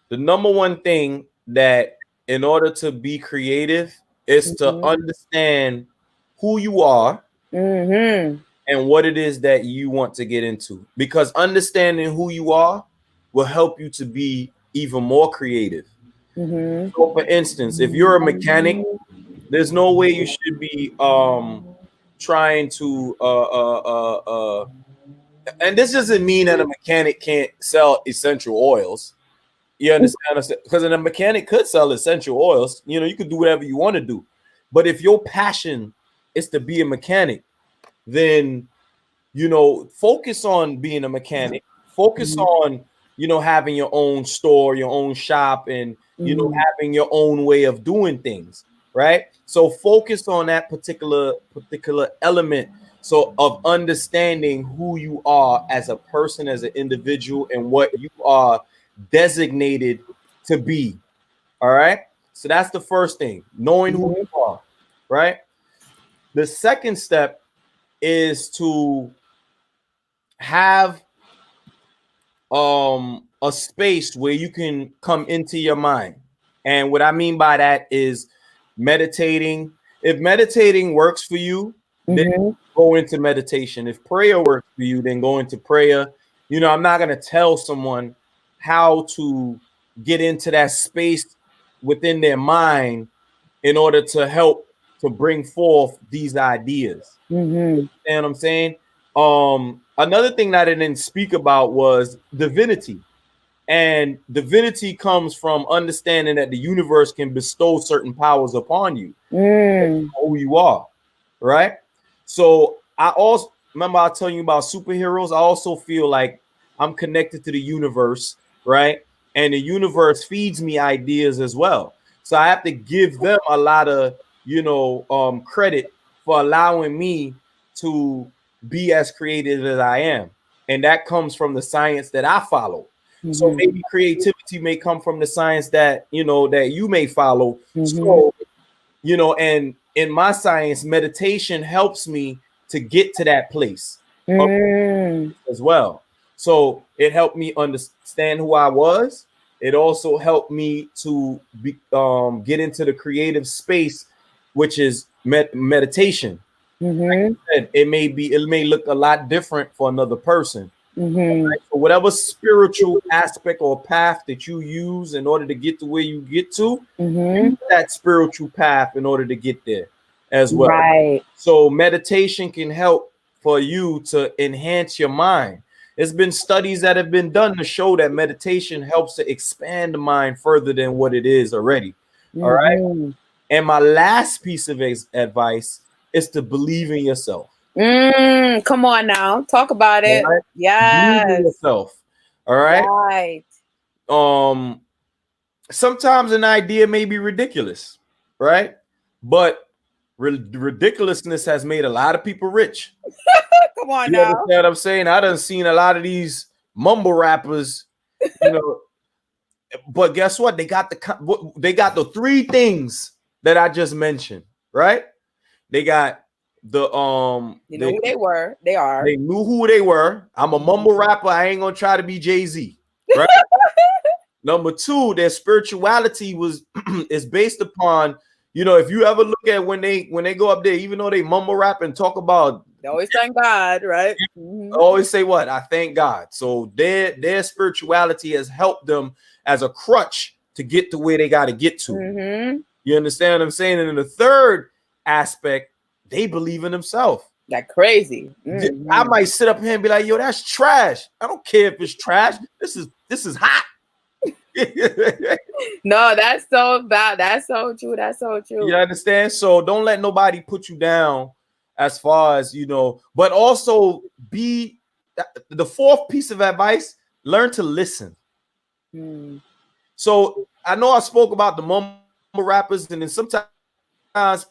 the number one thing, that in order to be creative is to understand who you are and what it is that you want to get into. Because understanding who you are will help you to be even more creative. So for instance, if you're a mechanic, there's no way you should be trying to and this doesn't mean that a mechanic can't sell essential oils. You understand? Because a mechanic could sell essential oils. You know, you could do whatever you want to do. But if your passion is to be a mechanic, then, you know, focus on being a mechanic. Focus on, you know, having your own store, your own shop, and, you know, having your own way of doing things, right? So focus on that particular element, so of understanding who you are as a person, as an individual, and what you are designated to be. All right. So that's the first thing, knowing who you are, right? The second step is to have a space where you can come into your mind. And what I mean by that is meditating. If meditating works for you, then go into meditation. If prayer works for you, then go into prayer. You know, I'm not going to tell someone how to get into that space within their mind in order to help to bring forth these ideas. You know what I'm saying? Another thing that I didn't speak about was divinity. And divinity comes from understanding that the universe can bestow certain powers upon you, who you are, right? So I also remember I telling you about superheroes. I also feel like I'm connected to the universe, right? And the universe feeds me ideas as well. So I have to give them a lot of, you know, credit for allowing me to be as creative as I am. And that comes from the science that I follow. So maybe creativity may come from the science that, you know, that you may follow. So, you know, and in my science, meditation helps me to get to that place as well. So it helped me understand who I was. It also helped me to get into the creative space, which is meditation. Like I said, it may look a lot different for another person. Right? So whatever spiritual aspect or path that you use in order to get to where you get to, use that spiritual path in order to get there as well. Right. So meditation can help for you to enhance your mind. There's been studies that have been done to show that meditation helps to expand the mind further than what it is already. All right. And my last piece of advice is to believe in yourself. Come on now. Talk about it. Right? Yes. Believe in yourself. All right. Right. Sometimes an idea may be ridiculous, right? But ridiculousness has made a lot of people rich. Come on You now. understand what I'm saying? I done seen a lot of these mumble rappers You know, but guess what? They got the three things that I just mentioned, right? They got the You know who they were. They are. they knew who they were. I'm a mumble rapper. I ain't gonna try to be Jay-Z, right? Number two, their spirituality was is based upon, if you ever look at when they go up there, even though they mumble rap and talk about, They always thank God, right? always say what? I thank God. So their spirituality has helped them as a crutch to get to where they got to get to. You understand what I'm saying? And then the third aspect, they believe in themselves. Like crazy. I might sit up here and be like, yo, that's trash. I don't care if it's trash. This is hot. No, that's so bad. That's so true. That's so true. You understand? So don't let nobody put you down as far as, but also be the fourth piece of advice, learn to listen. So I know I spoke about the mumble rappers, and then sometimes,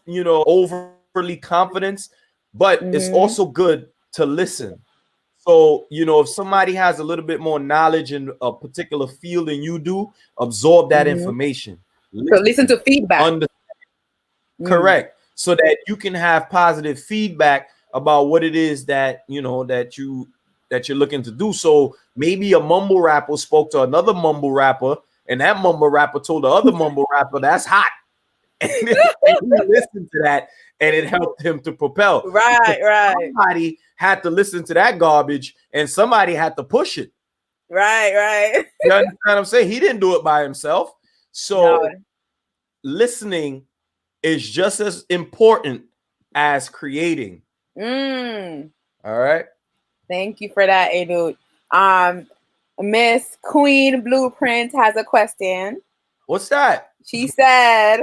overly confidence, but it's also good to listen. So, if somebody has a little bit more knowledge in a particular field than you do, absorb that information. So listen to feedback. Correct. So that you can have positive feedback about what it is that, that you're looking to do. So maybe a mumble rapper spoke to another mumble rapper, and that mumble rapper told the other mumble rapper, that's hot. And he listened to that, and it helped him to propel. Right. Somebody had to listen to that garbage, and somebody had to push it. Right. You understand what I'm saying? He didn't do it by himself. So listening is just as important as creating. All right. Thank you for that, A-noot. Miss Queen Blueprint has a question. What's that? She said,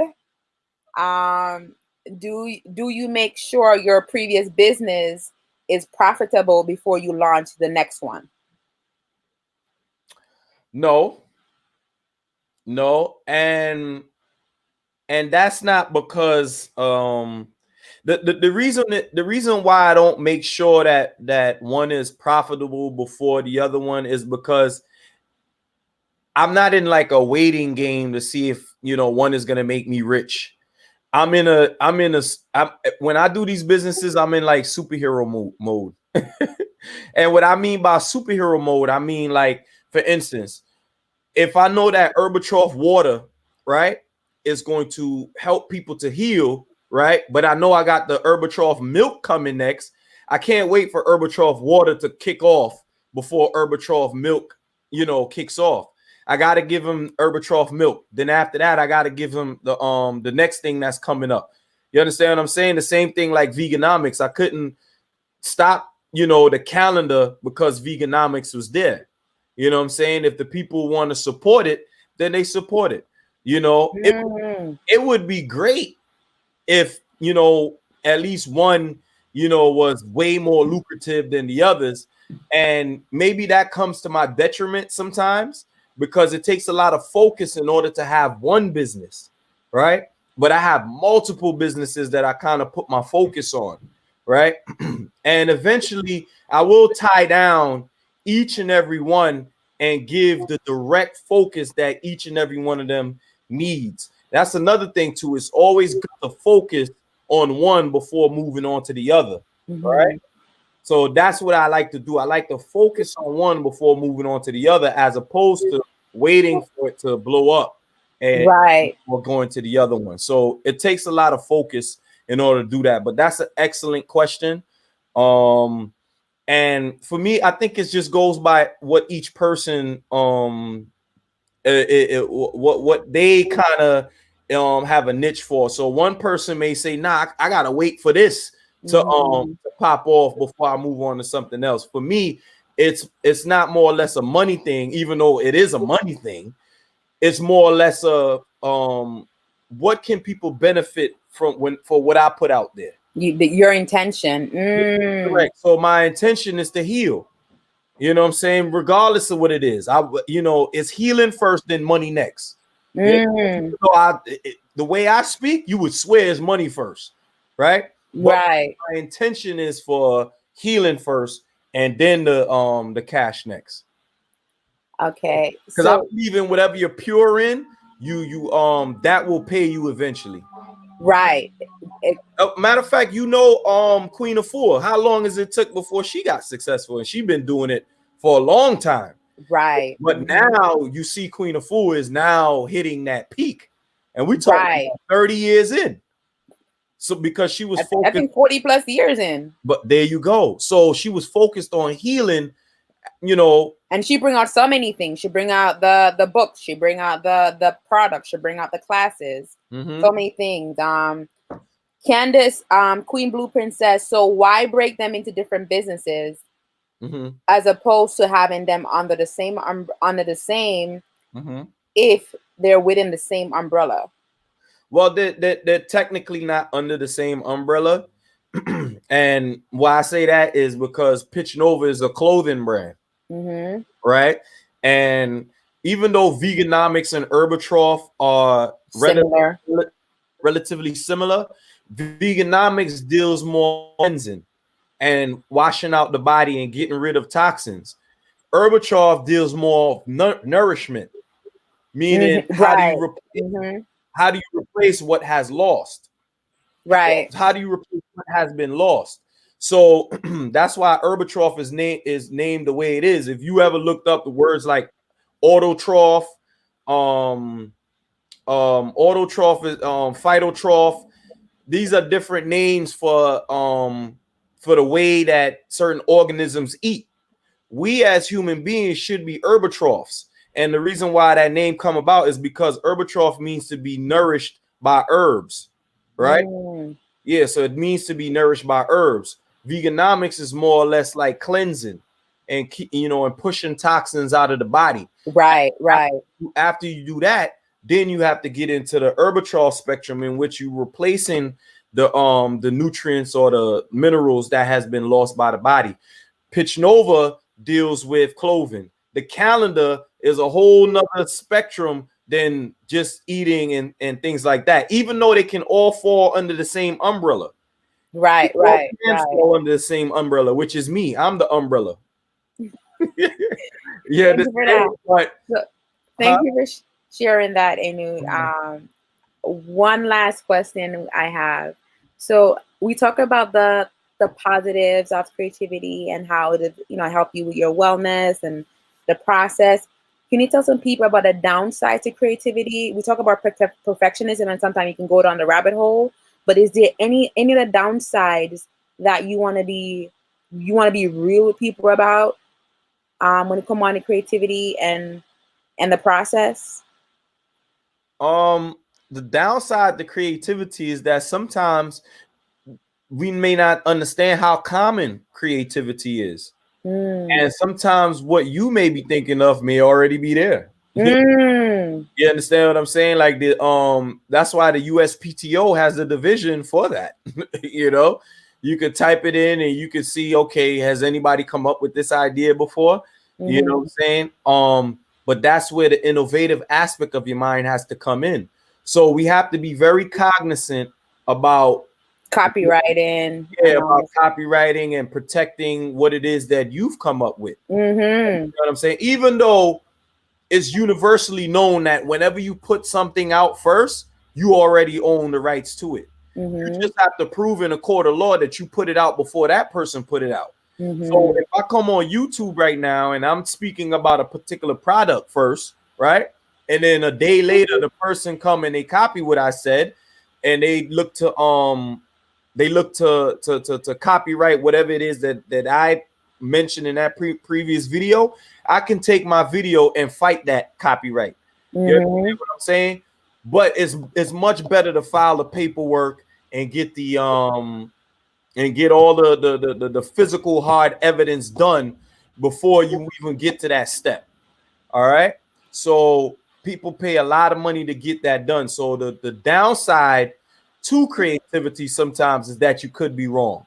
do you make sure your previous business is profitable before you launch the next one? No, and that's not because the reason why I don't make sure that one is profitable before the other one is because I'm not in like a waiting game to see if one is gonna make me rich. When I do these businesses, I'm in like superhero mode. And what I mean by superhero mode, I mean, like, for instance, if I know that Herbatroff water, right, is going to help people to heal, right, but I know I got the Herbatroff milk coming next, I can't wait for Herbatroff water to kick off before Herbatroff milk, kicks off. I got to give him Herbatroff milk. Then after that, I got to give him the next thing that's coming up. You understand what I'm saying? The same thing like Veganomics. I couldn't stop, the calendar because Veganomics was there. You know what I'm saying? If the people want to support it, then they support it. It would be great if, at least one, was way more lucrative than the others. And maybe that comes to my detriment sometimes, because it takes a lot of focus in order to have one business, right? But I have multiple businesses that I kind of put my focus on, right? And eventually I will tie down each and every one and give the direct focus that each and every one of them needs. That's another thing too. It's always good to focus on one before moving on to the other, right? So that's what I like to do. I like to focus on one before moving on to the other, as opposed to waiting for it to blow up and or going to the other one. So it takes a lot of focus in order to do that. But that's an excellent question. And for me, I think it just goes by what each person what they kind of have a niche for. So one person may say, nah, I gotta wait for this to pop off before I move on to something else. For me, it's not more or less a money thing, even though it is a money thing. It's more or less a what can people benefit from for what I put out there? Your intention. Correct. So my intention is to heal. You know what I'm saying? Regardless of what it is, it's healing first, then money next. So the way I speak, you would swear is money first, right? But my intention is for healing first, and then the cash next. Okay. Because I So believe in whatever you're pure in, that will pay you eventually. right. It, Matter of fact, Queen of Four. How long has it took before she got successful? And she been doing it for a long time. right. But now you see Queen of Four is now hitting that peak. And we talking Right. about 30 years in. So because she was I focused, think 40 plus years in. but there you go. So she was focused on healing, you know. And she bring out so many things. She bring out the books. She bring out the products. She bring out the classes. So many things. Candace, Queen Blueprint says, so why break them into different businesses as opposed to having them under the same if they're within the same umbrella? Well, they're technically not under the same umbrella. And why I say that is because Pitch Nova is a clothing brand, right? And even though Veganomics and Herbotroph are Similar. relatively similar, Veganomics deals more cleansing and washing out the body and getting rid of toxins. Herbotroph deals more nourishment, meaning Right. how do you replace what has lost? Right. How do you replace what has been lost? So that's why Herbotroph is named the way it is. If you ever looked up the words like autotroph, autotroph is phytotroph. These are different names for the way that certain organisms eat. We as human beings should be herbotrophs. And the reason why that name come about is because herbotroph means to be nourished by herbs, right? Yeah, so it means to be nourished by herbs. Veganomics is more or less like cleansing and and pushing toxins out of the body. Right. After you do that, then you have to get into the herbitol spectrum, in which you're replacing the nutrients or the minerals that has been lost by the body. Pitch Nova deals with clothing. The calendar is a whole nother spectrum than just eating and things like that, even though they can all fall under the same umbrella. Right. Fall under the same umbrella, which is me. I'm the umbrella. Yeah, Thank you for that. but Thank you for sharing that, A-noot. One last question I have. So we talk about the positives of creativity and how it help you with your wellness and the process. Can you tell some people about the downside to creativity? We talk about perfectionism, and sometimes you can go down the rabbit hole. But is there any of the downsides that you want to be real with people about when it comes on to creativity and the process? The downside to creativity is that sometimes we may not understand how common creativity is. And sometimes what you may be thinking of may already be there. You understand what I'm saying? Like that's why the USPTO has a division for that. You could type it in and you could see, okay, has anybody come up with this idea before? You know what I'm saying? But that's where the innovative aspect of your mind has to come in. So we have to be very cognizant about copywriting. About copywriting and protecting what it is that you've come up with. You know what I'm saying? Even though it's universally known that whenever you put something out first, you already own the rights to it. You just have to prove in a court of law that you put it out before that person put it out. So if I come on YouTube right now and I'm speaking about a particular product first, right? And then a day later, the person come and they copy what I said, and they look to copyright whatever it is that I mentioned in that previous video. I can take my video and fight that copyright. You understand what I'm saying? But it's much better to file the paperwork and get the and get all the physical hard evidence done before you even get to that step. All right. So people pay a lot of money to get that done. So the downside to creativity sometimes is that you could be wrong.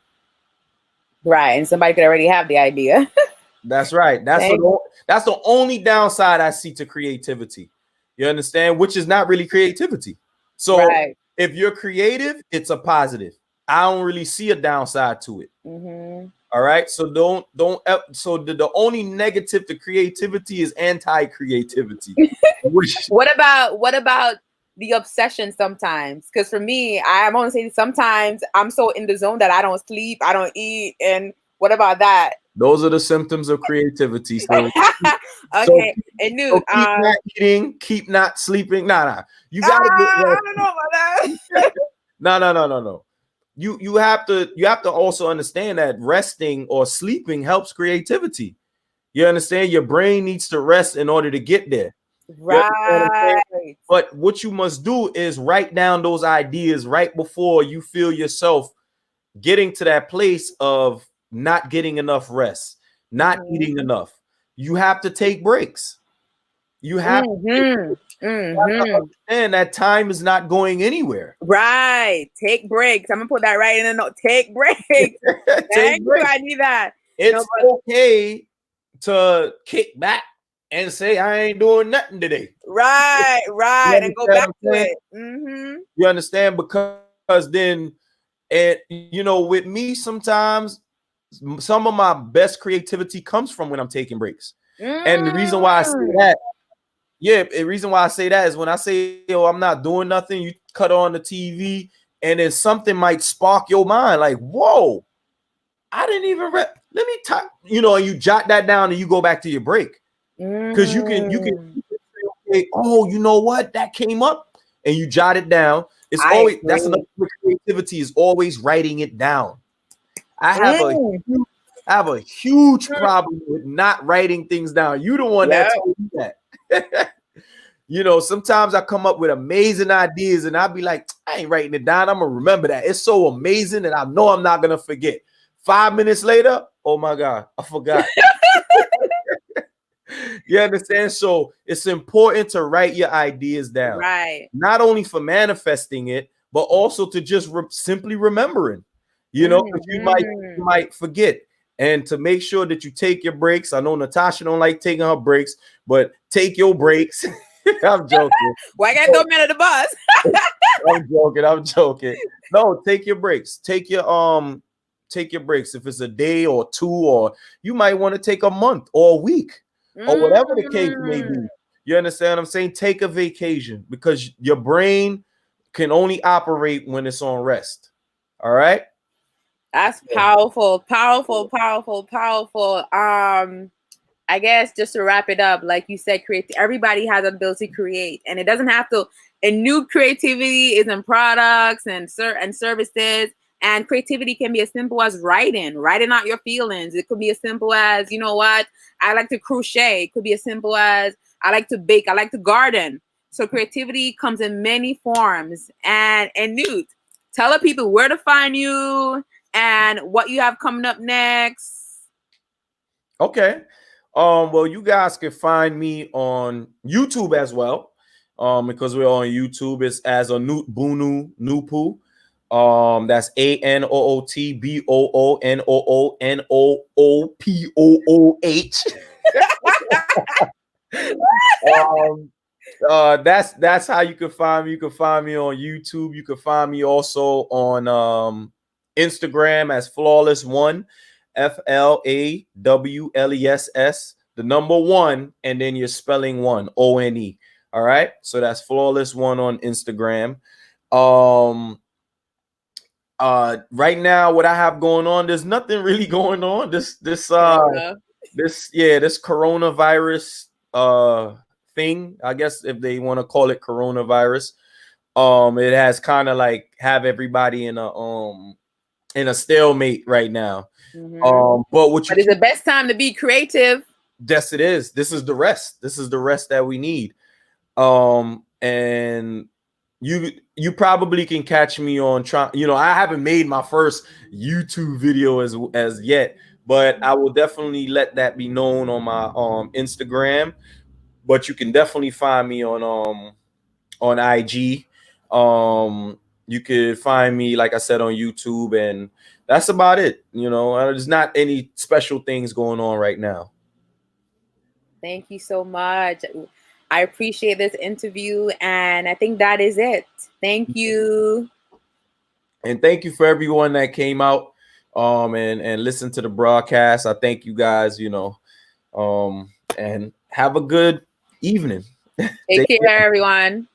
Right. And somebody could already have the idea. That's right. That's the only downside I see to creativity. You understand? Which is not really creativity. So if you're creative, it's a positive. I don't really see a downside to it. All All right. So so the only negative to creativity is anti-creativity. Which What about the obsession sometimes? Because for me, I'm only saying sometimes I'm so in the zone that I don't sleep, I don't eat, and what about that? those are the symptoms of creativity. So Okay, and Newt, so keep not eating, keep not sleeping. Nah. You gotta get I rest. don't know about that. No. You have to also understand that resting or sleeping helps creativity. You understand? Your brain needs to rest in order to get there. You understand what I'm saying? Right. But what you must do is write down those ideas right before you feel yourself getting to that place of not getting enough rest, not Mm-hmm. eating enough. You have to take breaks. You have Mm-hmm. to Mm-hmm. understand that time is not going anywhere. Right. Take breaks. I'm gonna put that right in a note. Take breaks. Take Thank you. breaks. I need that. No, It's but okay to kick back and say, I ain't doing nothing today. right, You right, and go understand back what I'm to saying? it. Mm-hmm. You understand? Because then, and with me, sometimes some of my best creativity comes from when I'm taking breaks. And the reason why I say Mm. that, yeah, the reason why I say that is when I say, "Yo, I'm not doing nothing," you cut on the TV, and then something might spark your mind, like, "Whoa, I didn't even let me type," and you jot that down and you go back to your break because Mm. you can say, okay, oh, you know what, that came up, and you jot it down. It's I always that's another agree. creativity is always writing it down. I have a Mm. huge, I have a huge problem with not writing things down. You the one that Yep. told me that. Sometimes I come up with amazing ideas and I'll be like, I ain't writing it down. I'm gonna remember that. It's so amazing that I know I'm not gonna forget. 5 minutes later, oh my God, I forgot. You understand? So it's important to write your ideas down, Right. not only for manifesting it, but also to just simply remembering, because you Mm-hmm. might forget. And to make sure that you take your breaks. I know Natasha don't like taking her breaks, but take your breaks. I'm joking. Well, I gotta throw me under the bus. I'm joking. I'm joking. No, take your breaks. Take your breaks. If it's a day or two, or you might want to take a month or a week, or whatever the case may Mm. be. You understand what I'm saying? Take a vacation because your brain can only operate when it's on rest. All right. That's powerful, powerful, powerful, powerful. I guess just to wrap it up, like you said, create. Everybody has the ability to create, and it doesn't have to. And new creativity is in products and services. And creativity can be as simple as writing out your feelings. It could be as simple as, you know what, I like to crochet. It could be as simple as I like to bake. I like to garden. So creativity comes in many forms. And Newt, tell the people where to find you and what you have coming up next. Okay. Well, you guys can find me on YouTube as well. Because we're on YouTube, it's as A-noot Bunu Nupu. That's ANOOTBOONOONOOPOOH. um, that's how you can find me. You can find me on YouTube. You can find me also on Instagram as Flawless One, FLAWLESS, the number one, and then you're spelling one, ONE. All right. So that's Flawless One on Instagram. Um right now, what I have going on, there's nothing really going on. Corona. This coronavirus thing, I guess if they want to call it coronavirus, it has kind of like have everybody in a stalemate right now. Mm-hmm. But what you But it's keep the best time to be creative. Yes, it is. This is the rest. This is the rest that we need. And you probably can catch me on I haven't made my first YouTube video as yet, but I will definitely let that be known on my Instagram. But you can definitely find me on IG. You could find me, like I said, on YouTube, and that's about it. There's not any special things going on right now. Thank you so much. I appreciate this interview, and I think that is it. Thank you. And thank you for everyone that came out. and listen to the broadcast. I thank you guys, and have a good evening. Take Take care, care. everyone.